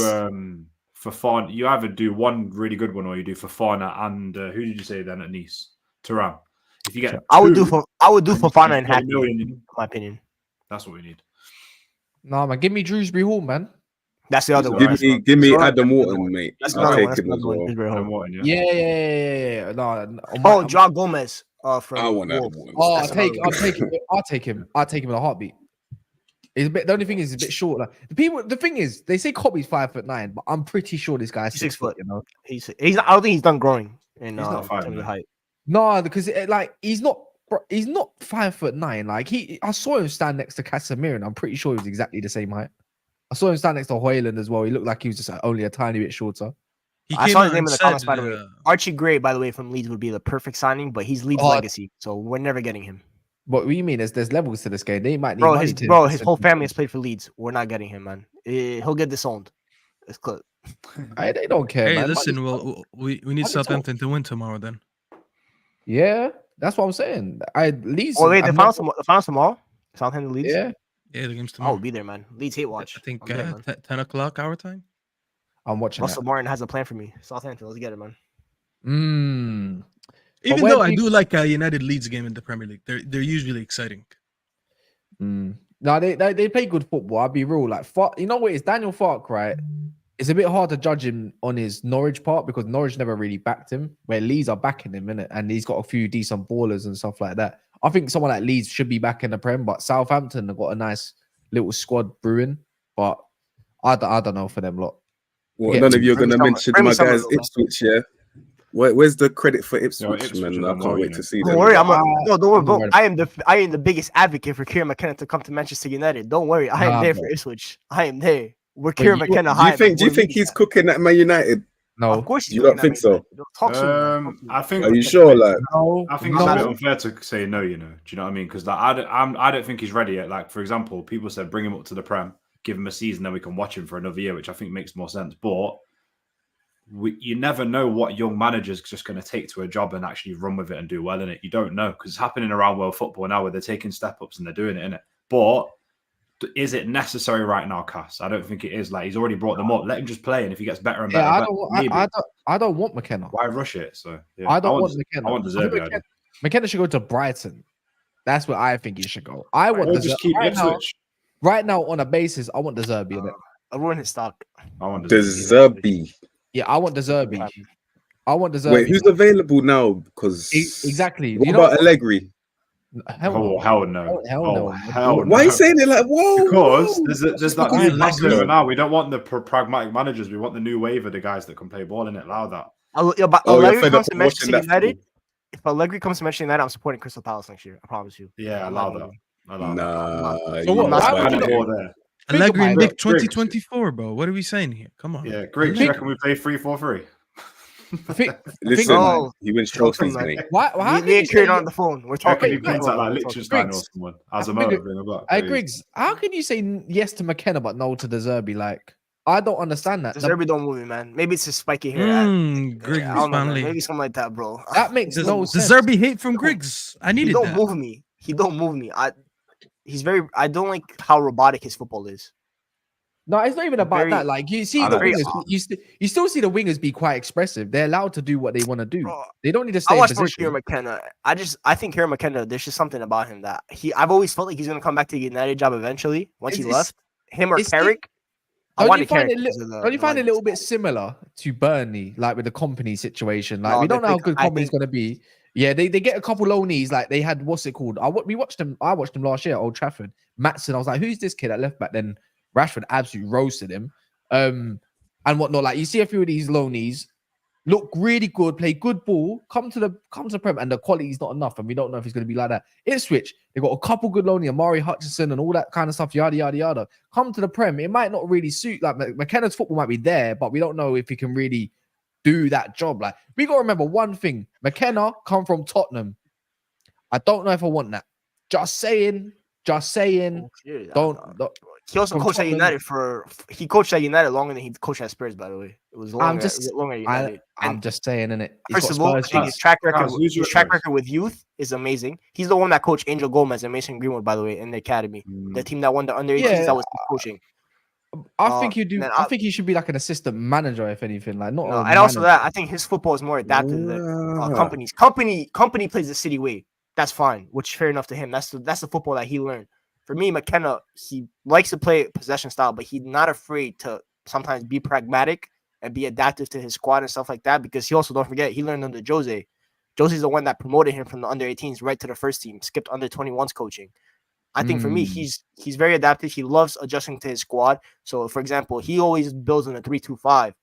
Fofana, you either do one really good one or you do Fofana and who did you say then at Nice? Turam. If you get I would do two, Fofana and 20 Hackney, million, in my opinion. that's what we need. No, man. Give me Drewsbury Hall, man. That's the other He's one. alright. Give me That's alright. Adam Wharton, mate. That's I'll another one. take That's him as another one. well. Drewsbury Hall. Adam Wharton, yeah. Yeah. No. Oh, João Gomez from I want Adam Wolves. Wharton. Oh, That's I'll take him in a heartbeat. It's a bit. The only thing is, it's a bit short. Like the thing is, they say Kobe's 5'9", but I'm pretty sure this guy's He's 6 foot. You know, He's not, I don't think he's done growing in He's not terms 5'9". of height. no, because he's not 5'9". Like I saw him stand next to Casemiro, and I'm pretty sure he was exactly the same height. I saw him stand next to Hoyland as well. He looked like he was just only a tiny bit shorter. He I came saw out his name and in the said, comments, by the way. Archie Gray, by the way, from Leeds would be the perfect signing, but he's Leeds' Oh. legacy, so we're never getting him. What do you mean? There's levels to this game. They might need Bro, money his whole family has played for Leeds. We're not getting him, man. He'll get disowned. It's clear. They don't care. Hey, man. listen, Money's- we need money's Southampton to win tomorrow then. Yeah, that's what I'm saying. Leeds. Oh, wait, the I'm finals not- tomorrow? Southampton Leeds? Yeah, Yeah, the game's I tomorrow. will be there, man. Leeds hate watch. I think I'm there, man. 10 o'clock our time. I'm watching Russell that. Martin has a plan for me. Southampton, let's get it, man. Even where though do I you- do like a United Leeds game in the Premier League, they're usually exciting. No, they play good football. I'll be real. Like, you know what? It's Daniel Farke, right? It's a bit hard to judge him on his Norwich part because Norwich never really backed him, where Leeds are backing him, innit? And he's got a few decent ballers and stuff like that. I think someone like Leeds should be back in the Prem, but Southampton have got a nice little squad brewing. But I don't know for them lot. Well, none of you are going to mention my guys Ipswich, yeah? Where's the credit for Ipswich, man? I can't wait to see them. Don't worry, don't worry, bro. I am the biggest advocate for Kieran McKenna to come to Manchester United. Don't worry, I am there for Ipswich. I am there. We're Kieran McKenna. Do you think he's cooking at Man United? No, of course you don't think so. I think. Are you sure? Like, I think it's a bit unfair to say no. You know, do you know what I mean? Because like, I don't think he's ready yet. Like, for example, people said bring him up to the Prem, give him a season, then we can watch him for another year, which I think makes more sense. But you never know what young manager's just going to take to a job and actually run with it and do well in it. You don't know because it's happening around world football now where they're taking step ups and they're doing it in it. But is it necessary right now, Cass? I don't think it is. Like, he's already brought them up. Let him just play, and if he gets better and better, I don't want McKenna. Why rush it? So yeah, I don't want McKenna. I want Deserbi. McKenna should go to Brighton. That's where I think he should go. I want just keep Ipswich. Right now, on a basis, I want Deserbi in it. I ruin his stock. I want Deserbi. Yeah, I want Deserbi. I want Deserbi. Wait, who's available now? Because exactly. What about Allegri? Hell no. Hell no. Why are you saying it like, whoa? Because there's that new passover now. We don't want the pragmatic managers. We want the new wave of the guys that can play ball in it. Allow that. Allegri comes to Manchester United. If Allegri comes to Manchester United, I'm supporting Crystal Palace next year. I promise you. Yeah, allow that. Allegri and Nick 2024, bro. What are we saying here? Come on. Yeah, Griggs, you reckon we play 3-4-3? Listen, he wins trophies, mate. Why me and Kieran on the phone. We're talking. He pins out like Liechtenstein or someone. Griggs, how can you say yes to McKenna but no to Deserbi? Like, I don't understand that. Deserbi don't move me, man. Maybe it's his spiky hair. Griggs maybe something like that, bro. That makes no sense. Deserbi hate from Griggs. I needed that. He don't move me. I don't like how robotic his football is. No, it's not even about that. Like, you see the wingers, you still see the wingers be quite expressive. They're allowed to do what they want to do. Bro, they don't need to stay in position. Kieran McKenna. I think Kieran McKenna, there's just something about him that I've always felt like he's gonna come back to the United job eventually once he left. Him or Carrick. Don't you find it a little bit similar to Burnley, like with the company situation? Like, we don't know how good company's gonna be. Yeah, they get a couple loanees. Like, they had, what's it called? I watched them last year at Old Trafford. Maatson, I was like, who's this kid at left back? Then Rashford absolutely roasted him. And whatnot. Like, you see a few of these loanees look really good, play good ball, come to the Prem, and the quality is not enough, and we don't know if he's going to be like that. Ipswich, they got a couple good loanees, Amari Hutchinson and all that kind of stuff, yada yada yada. Come to the Prem, it might not really suit. Like, McKenna's football might be there, but we don't know if he can really do that job. Like, we got to remember one thing: McKenna come from Tottenham. I don't know if I want that. Just saying. Don't. He also coached at United he coached at United longer than he coached at Spurs, by the way. It was longer. Longer at United. I'm just saying, innit? First of all, I think his track record with youth is amazing. He's the one that coached Angel Gomez and Mason Greenwood, by the way, in the academy. The team that won the under 18s that was coaching. I think you do. I think he should be like an assistant manager, if anything. Like, not. And also that I think his football is more adapted than companies. Company plays the city way. That's fine, which fair enough to him. That's the football that he learned. For me, McKenna, he likes to play possession style, but he's not afraid to sometimes be pragmatic and be adaptive to his squad and stuff like that. Because he also, don't forget, he learned under Jose. Jose's the one that promoted him from the under 18s right to the first team, skipped under 21s coaching. I think for me, he's very adaptive. He loves adjusting to his squad. So, for example, he always builds in a 3-2-5.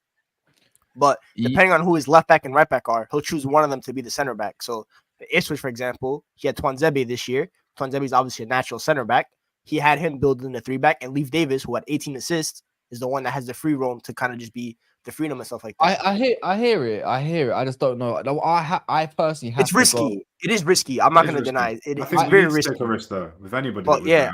But depending on who his left back and right back are, he'll choose one of them to be the center back. So, the Ipswich, for example, he had Twanzebe this year. Twanzebe is obviously a natural center back. He had him build in the 3-back, and Leif Davis, who had 18 assists, is the one that has the free roam to kind of just be the freedom and stuff like that. I hear it. I just don't know. I personally have. It's risky. It is risky. I'm not going to deny it. It's very risky. Take a risk though with anybody. But yeah,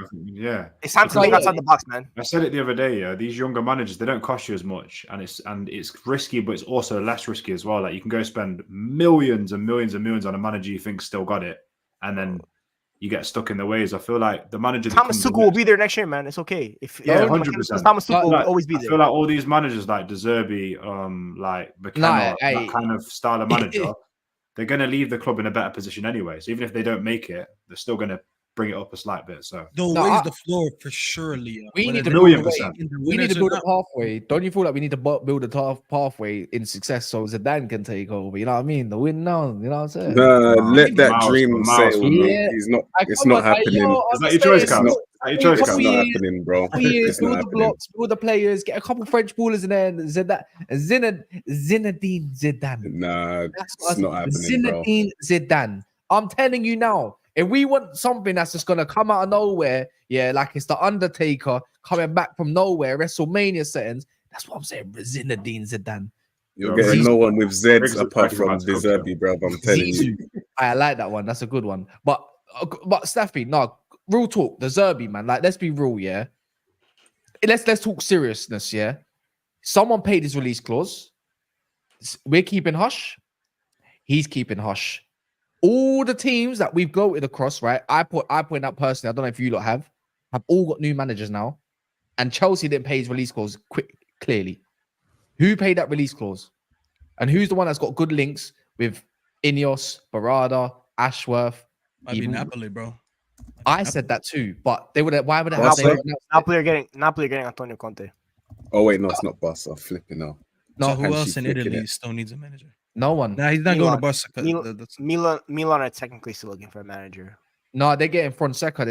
it's time to think outside the box, man. I said it the other day. Yeah, these younger managers, they don't cost you as much, and it's risky, but it's also less risky as well. Like, you can go spend millions and millions and millions on a manager you think still got it, and then you get stuck in the ways. I feel like the manager Thomas Tuchel will be there next year, man. It's okay. 100%. Thomas Tuchel will always be there. I feel like all these managers like Deserbi, like McKenna, that kind of style of manager, they're going to leave the club in a better position anyway. So even if they don't make it, they're still going to bring it up a slight bit. So they'll raise the floor for sure, Leo. We need to build a we need to build a pathway. Don't you feel like we need to build a pathway in success so Zidane can take over? You know what I mean? The win now. You know what I'm saying? Let that dream sail. Yeah. He's not. It's not happening. Is that your choice, Carl? It's not happening, bro. It's Build not the happening. blocks, build the players, get a couple French ballers in there. Zinedine Zidane. Nah, it's not happening, bro. Zinedine Zidane. I'm telling you now. If we want something that's just gonna come out of nowhere, yeah, like it's the Undertaker coming back from nowhere, WrestleMania settings. That's what I'm saying. Zinedine Zidane. You're getting no one with Z's apart from De Zerbi, bro. I'm telling you. I like that one. That's a good one. But Staffy, no, real talk. De Zerbi, man. Like, let's be real, yeah. Let's talk seriousness, yeah. Someone paid his release clause. We're keeping hush. He's keeping hush. All the teams that we've gloated across, right? I point out personally, I don't know if you lot have all got new managers now. And Chelsea didn't pay his release clause clearly. Who paid that release clause? And who's the one that's got good links with Ineos, Barada, Ashworth? Might be Napoli, bro. I said that too, but they would. Why would Napoli are getting Antonio Conte. Oh wait, no, it's not Barca. Flipping now. No, who And else she's in flicking Italy it. still needs a manager? No one. Nah, he's not going to Barca. Milan are technically still looking for a manager. No, they're getting Fonseca.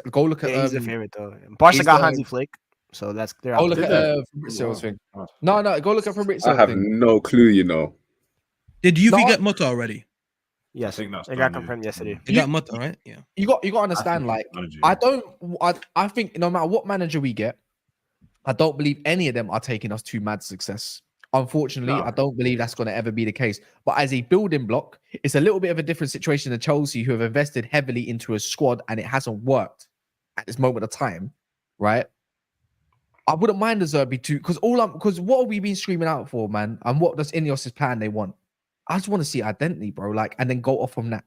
Go look at. He's a favorite though. Barca got Hansi Flick, so that's their. Go look at Fabrizio's thing. No, go look at Fabrizio's I have thing. no clue, you know. Did Juve get Mutta already? Yes, I think that's they got confirmed yesterday. They got Mutta, right? Yeah. You got to understand. Like, I think no matter what manager we get, I don't believe any of them are taking us to mad success. Unfortunately, I don't believe that's going to ever be the case. But as a building block, it's a little bit of a different situation than Chelsea, who have invested heavily into a squad and it hasn't worked at this moment of time, right? I wouldn't mind the Zerbi too, because what have we been screaming out for, man? And what does Ineos' plan they want? I just want to see identity, bro. Like, and then go off from that.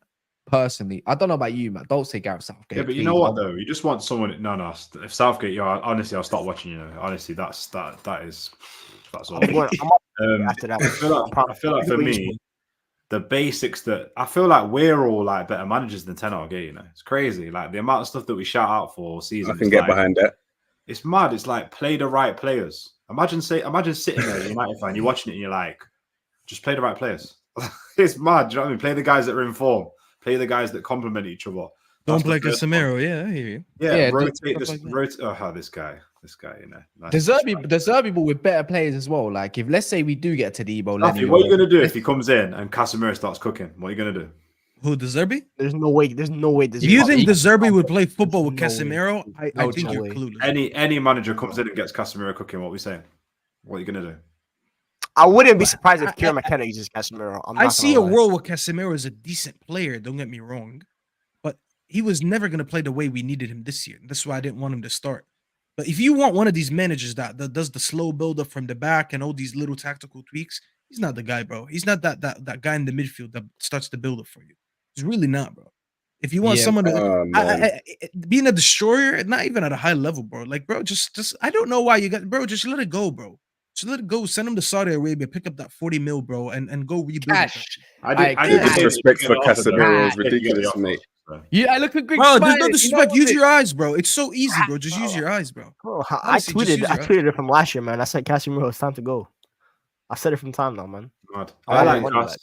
Personally, I don't know about you, man. Don't say Gareth Southgate. Yeah, but you know what though? You just want someone. No. If Southgate, honestly, I'll stop watching. You know, honestly, that's all. After that, I feel like for me, the basics that I feel like we're all like better managers than Ten Hag. You know, it's crazy. Like the amount of stuff that we shout out for all season. I can get behind that. It's mad. It's like play the right players. Imagine sitting there, a United fan, you're watching it, and you're like, just play the right players. It's mad. Do you know what I mean? Play the guys that are in form. Play the guys that complement each other. Don't play Casemiro. Yeah, I hear you. Yeah, rotate this. This guy, you know. Nice. Deservable with better players as well. Like, if let's say we do get to Debo, what are you going to do if he comes in and Casemiro starts cooking? What are you going to do? Who, De Zerbi? There's no way. If you think De Zerbi would play football with Casemiro, I think you're clueless. Any manager comes in and gets Casemiro cooking, what are we saying? What are you going to do? I wouldn't be surprised if Kieran McKenna uses Casemiro. I see a world where Casemiro is a decent player. Don't get me wrong, but he was never going to play the way we needed him this year. That's why I didn't want him to start. But if you want one of these managers that does the slow build up from the back and all these little tactical tweaks, he's not the guy, bro. He's not that guy in the midfield that starts the build up for you. He's really not, bro. If you want someone to being a destroyer, not even at a high level, bro. Like, bro, just I don't know why you got, bro. Just let it go, bro. Just let it go. Send him to Saudi Arabia, pick up that 40 mil, bro, and go rebuild. Cash. The disrespect for Casemiro is ridiculous, mate. Yeah, I look at Greg. Bro, there's no disrespect. Use your eyes, bro. It's so easy, bro. Just use your eyes, bro. I tweeted it from last year, man. I said Casemiro, it's time to go. I said it from time now, man. I like Cass.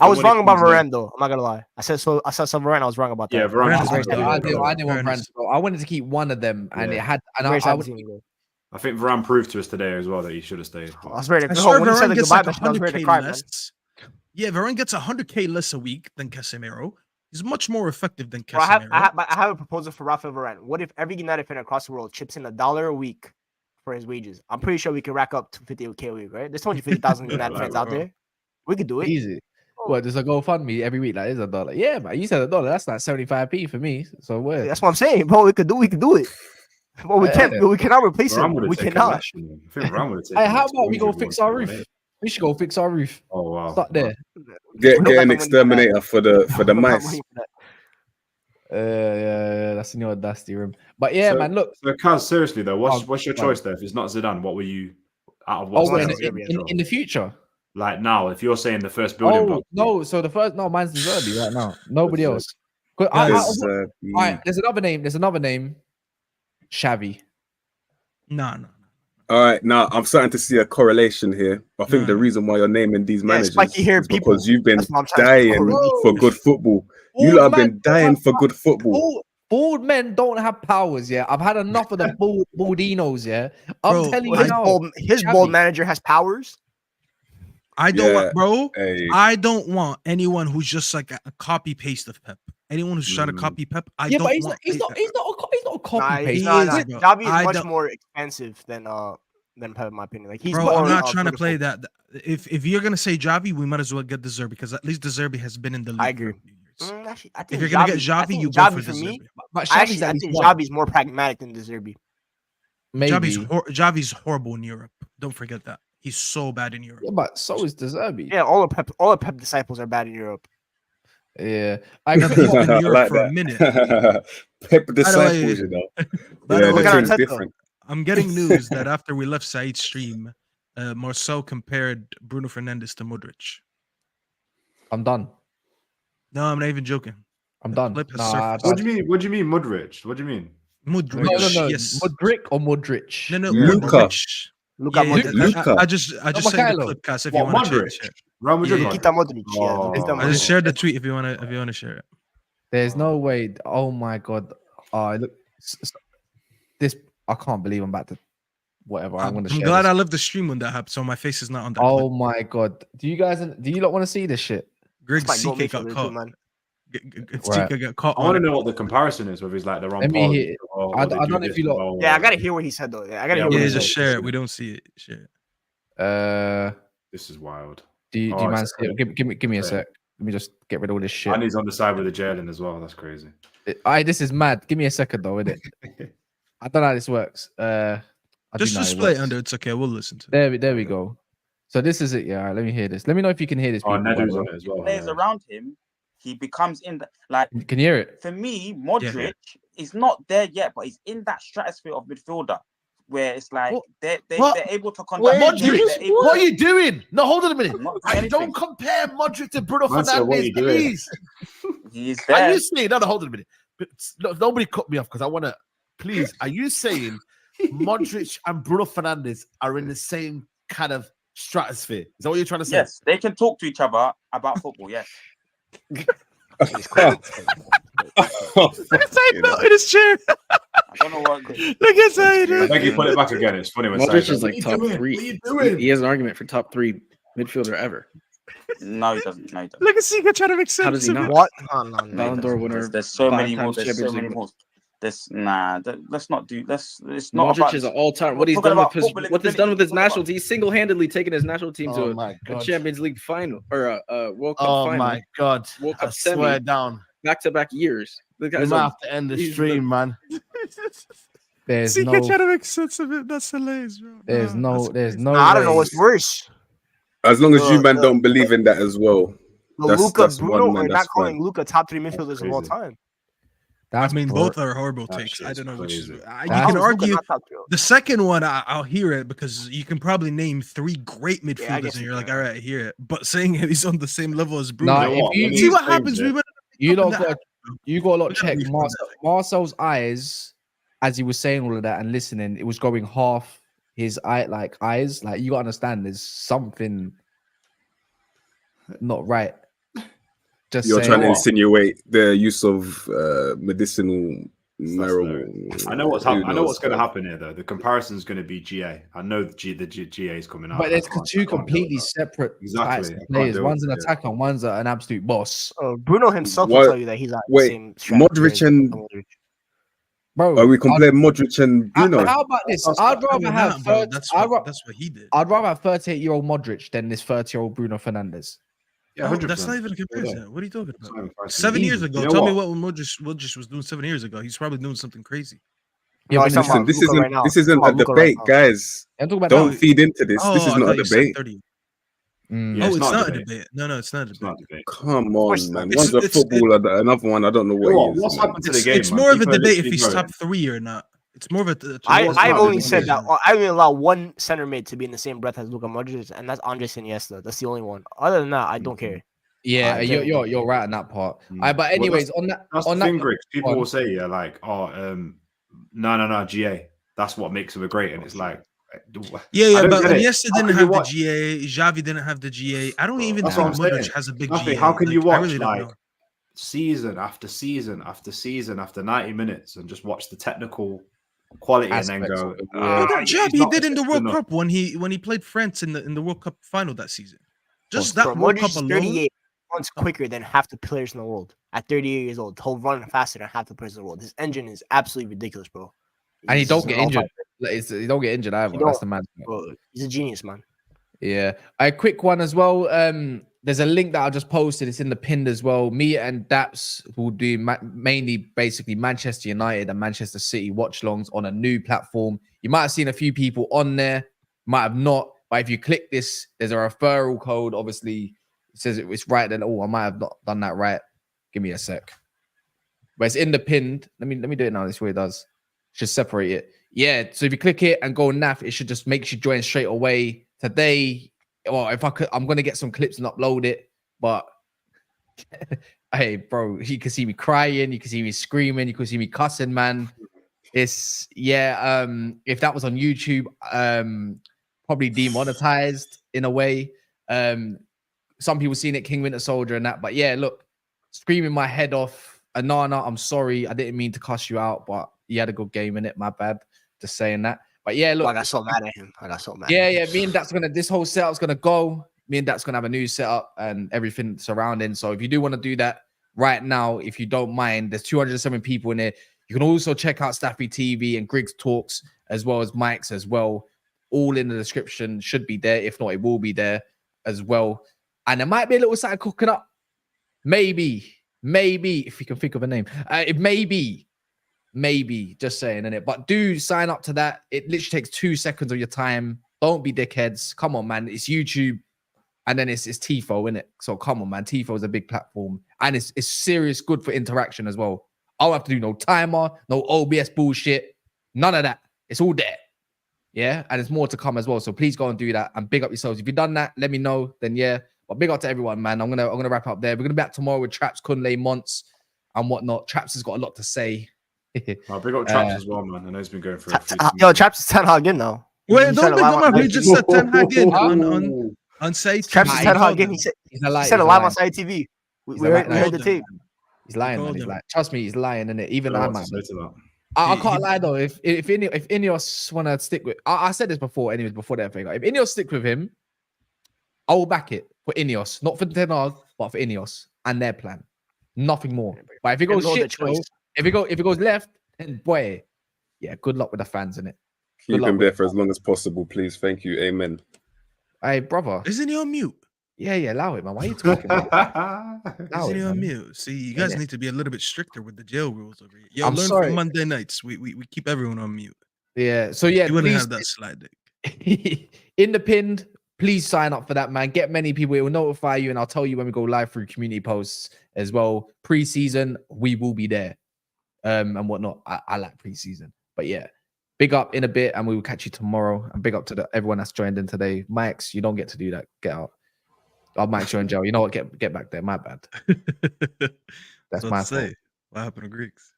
I was wrong about Varane, though. I'm not gonna lie. I said Varane. I was wrong about that. Yeah, Varane. I didn't want Varane to go. I wanted to keep one of them, and it had. And I think Varane proved to us today as well that he should have stayed. I was ready to go. When he said the goodbye, I was ready to cry, man. Yeah, Varane gets 100K less a week than Casemiro. He's much more effective than Casemiro. I have a proposal for Rafael Varane. What if every United fan across the world chips in $1 a week for his wages? I'm pretty sure we can rack up 250K a week, right? There's 250,000 United fans out there. We could do it. Easy. What, there's a GoFundMe every week that is $1. Yeah, man. You said $1. That's not 75p for me. So where? That's what I'm saying, bro. We could do it. But we can't. We cannot replace him. We cannot. Hey, how about we go fix our roof? We should go fix our roof. Oh wow! Start there. Get an exterminator for the mice. Yeah, that's in your dusty room. But yeah, man, look. So, Kaz, seriously though, what's your choice there? If it's not Zidane, what were you out of? What's in the future? Like now, if you're saying the first building block, no. So mine's De Zerbi right now. Nobody De else. Zerbi. All right, there's another name. Xavi. No. All right, now I'm starting to see a correlation here. I think the reason why you're naming these managers is because you've been dying for good football. You lot have been dying for good football. Bald men don't have powers, yeah. I've had enough of the baldinos, yeah. I'm telling you now. His bald manager has powers. I don't want, bro. I don't want anyone who's just like a copy paste of Pep. Anyone who's trying to copy Pep, I don't want. He's not a copy paste. Xavi is much more expensive than Pep, in my opinion. Like I'm not trying to play that. If you're gonna say Xavi, we might as well get De Zerbi because at least De Zerbi has been in the league. I agree. Actually, if you're gonna get Xavi, you go for De Zerbi. But I think Xavi's more pragmatic than De Zerbi. Maybe Xavi's horrible in Europe. Don't forget that. He's so bad in Europe. Yeah, but so is De Zerbi. Yeah, all the Pep disciples are bad in Europe. Yeah, I've been in Europe for a minute. Pep disciples, you know. Yeah, different. I'm getting news that after we left Said's stream, Marcel compared Bruno Fernandes to Modric. I'm done. No, I'm not even joking. I'm done. What do you mean? What do you mean, Modric? What do you mean? Modric. No. Yes. Modric or Modric? No. Luka. Luka. I just sent the clip, Cass, if you want to share it. I just shared the tweet if you want to share it. There's no way. Oh my god. Look, this. I can't believe I'm about to. Whatever. I'm glad I left the stream when that happened, so my face is not on that. Oh my god. Do you lot want to see this shit? Greg CK got caught. Got caught. I want to know what the comparison is, whether he's like the wrong. Let me hear. I don't know if you lot. Yeah, I gotta hear what he said though. I gotta hear. Yeah, just share it. We don't see it. Share it. This is wild. Do you mind? Give me a sec. Let me just get rid of all this shit. And he's on the side with the jailing as well. That's crazy. This is mad. Give me a second though, innit? I don't know how this works. Just display under. It's okay. We'll listen to it. There we go. So this is it. Yeah. All right, let me hear this. Let me know if you can hear this. Nedo's on it as well. Players around him, he becomes in the like. Can you hear it? For me, Modric is not there yet, but he's in that stratosphere of midfielder where it's like they're able to contact. Modric, what are you doing? No, hold on a minute. Don't compare Modric to Bruno Fernandes, please. He's there. Are you saying? No, hold on a minute. Nobody cut me off because I want to. Please, are you saying Modric and Bruno Fernandes are in the same kind of stratosphere? Is that what you're trying to say? Yes, they can talk to each other about football. Yes. Look at Said fell in his chair. I don't know what. Look at Said. I think you put it back again. It's funny when Modric is like top three. He has an argument for top 3 midfielder ever. No, he doesn't. Look at Sika trying to make sense. How does he not? What? Ballon d'Or winner. There's so many more. Let's not do. It's not. Modric is an all-time. What he's done with his national team, he's single-handedly taken his national team to a Champions League final or a World Cup final. Oh my god! World Cup swear down. Back-to-back years. We might have to end the stream, man. There's Sika trying to make sense of it. That's hilarious, bro. There's no. I don't know what's worse. As long as you man don't believe in that as well. Luka, Bruno, we're not calling Luka top 3 midfielders of all time. Both are horrible takes. I don't know which is. You can argue the second one. I'll hear it because you can probably name 3 great midfielders, and you're like, all right, I hear it. But saying he's on the same level as Bruno, see what happens. You got a lot of check. Marcel's eyes, as he was saying all of that and listening, it was going half his eyes. Like you gotta understand, there's something not right. You're trying to insinuate the use of medicinal marijuana. I know what's happening. I know what's going to happen here, though. The comparison is going to be GA. I know the GA is coming out. But there's 2 completely separate types of players. One's an attacker, and one's an absolute boss. Bruno himself will tell you that he's not the same. Modric and bro, are we comparing Modric and Bruno? How about this? I'd rather have. That's what he did. I'd rather have 38-year-old Modric than this 30-year-old Bruno Fernandes. Yeah, that's not even a comparison. What are you talking about? 7 years ago. Tell me what Modric was doing 7 years ago. He's probably doing something crazy. Yeah, listen, this isn't a debate, guys. Don't feed into this. This is not a debate. It's not a debate. No, it's not a debate. Come on, man. One's a footballer, another one, I don't know what he is. What's happened to the game? It's more of a debate if he's top 3 or not. It's more of a. I've only said that I only allow one center mid to be in the same breath as Luka Modric, and that's Andres Iniesta. That's the only one. Other than that, I don't care. Yeah, you're right on that part. But anyways, well, that's the thing, Greg. People will say, no, GA. That's what makes him a great, and it's like, but Iniesta didn't have the GA. Xavi didn't have the GA. I don't even think Modric has a big GA. How can you watch season after season after season after 90 minutes and just watch the technical quality and then go? That job he did in the World Cup when he played France in the World Cup final that season. Just that World Cup alone. 38 runs quicker than half the players in the world. At 38 years old, he'll run faster than half the players in the world. His engine is absolutely ridiculous, bro. And he don't get injured. He don't get injured either. That's the man. Bro, he's a genius, man. Yeah. A quick one as well. There's a link that I just posted. It's in the pinned as well. Me and Daps will do mainly basically Manchester United and Manchester City watch-longs on a new platform. You might have seen a few people on there, might have not. But if you click this, there's a referral code. Obviously, it says it's right. Then I might have not done that right. Give me a sec. But it's in the pinned. Let me do it now. This way it does. Just separate it. Yeah. So if you click it and go NAF, it should just make you join straight away. Today, or if I could, I'm gonna get some clips and upload it. But hey, bro, you can see me crying, you can see me screaming, you can see me cussing, man. It's if that was on YouTube, probably demonetized in a way. Some people seen it, King Winter Soldier and that. But yeah, look, screaming my head off. Anana, I'm sorry, I didn't mean to cuss you out, but you had a good game in it. My bad, just saying that. But yeah, look, I got so mad at him. Yeah. Me and that's this whole setup's gonna go. Me and that's gonna have a new setup and everything surrounding. So if you do want to do that right now, if you don't mind, there's 207 people in there. You can also check out Staffy TV and Griggs Talks as well as Mike's as well. All in the description should be there. If not, it will be there as well. And there might be a little something cooking up. Maybe if you can think of a name. It may be. Maybe, just saying, innit? But do sign up to that. It literally takes 2 seconds of your time. Don't be dickheads. Come on, man. It's YouTube, and then it's TIFO, innit? So come on, man. TIFO is a big platform, and it's serious good for interaction as well. I don't have to do no timer, no OBS bullshit, none of that. It's all there, yeah. And there's more to come as well. So please go and do that and big up yourselves. If you've done that, let me know. Then yeah, but big up to everyone, man. I'm gonna wrap up there. We're gonna be back tomorrow with Traps, Kunle, Monts, and whatnot. Traps has got a lot to say. I'll big up Traps as well, man. I know he's been going through a few. Yo, Traps is 10 Hag in now. Wait, don't big him up. He just said 10 Hag in on Site TV. Traps is 10 Hag in. He said it live on Site TV. We heard the tape. He's lying, man. He's like, trust me, he's lying, innit? Even I, man. I can't lie though. If Ineos want to stick with, I said this before, anyways, before that thing. If Ineos stick with him, I will back it for Ineos, not for Ten Hag, but for Ineos and their plan. Nothing more. But if it goes shit, if it goes left, then boy, yeah, good luck with the fans, innit? Keep him there for as long as possible, please. Thank you. Amen. Hey, brother. Isn't he on mute? Yeah, allow it, man. Why are you talking about Isn't he on mute? See, you guys need to be a little bit stricter with the jail rules over here. Yo, I'm learn sorry. from Monday nights. We keep everyone on mute. Yeah, so yeah, you wouldn't have that slide deck. In the pinned, please sign up for that, man. Get many people. It will notify you, and I'll tell you when we go live through community posts as well. Pre-season, we will be there. And whatnot. I like preseason, but yeah, big up in a bit, and we will catch you tomorrow. And big up to everyone that's joined in today. Mike's, you don't get to do that. Get out. I'll Mike's, you're in jail. You know what? Get back there. My bad. That's my fault. What happened to Greeks?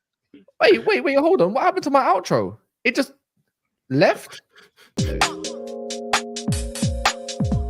Wait. Hold on. What happened to my outro? It just left.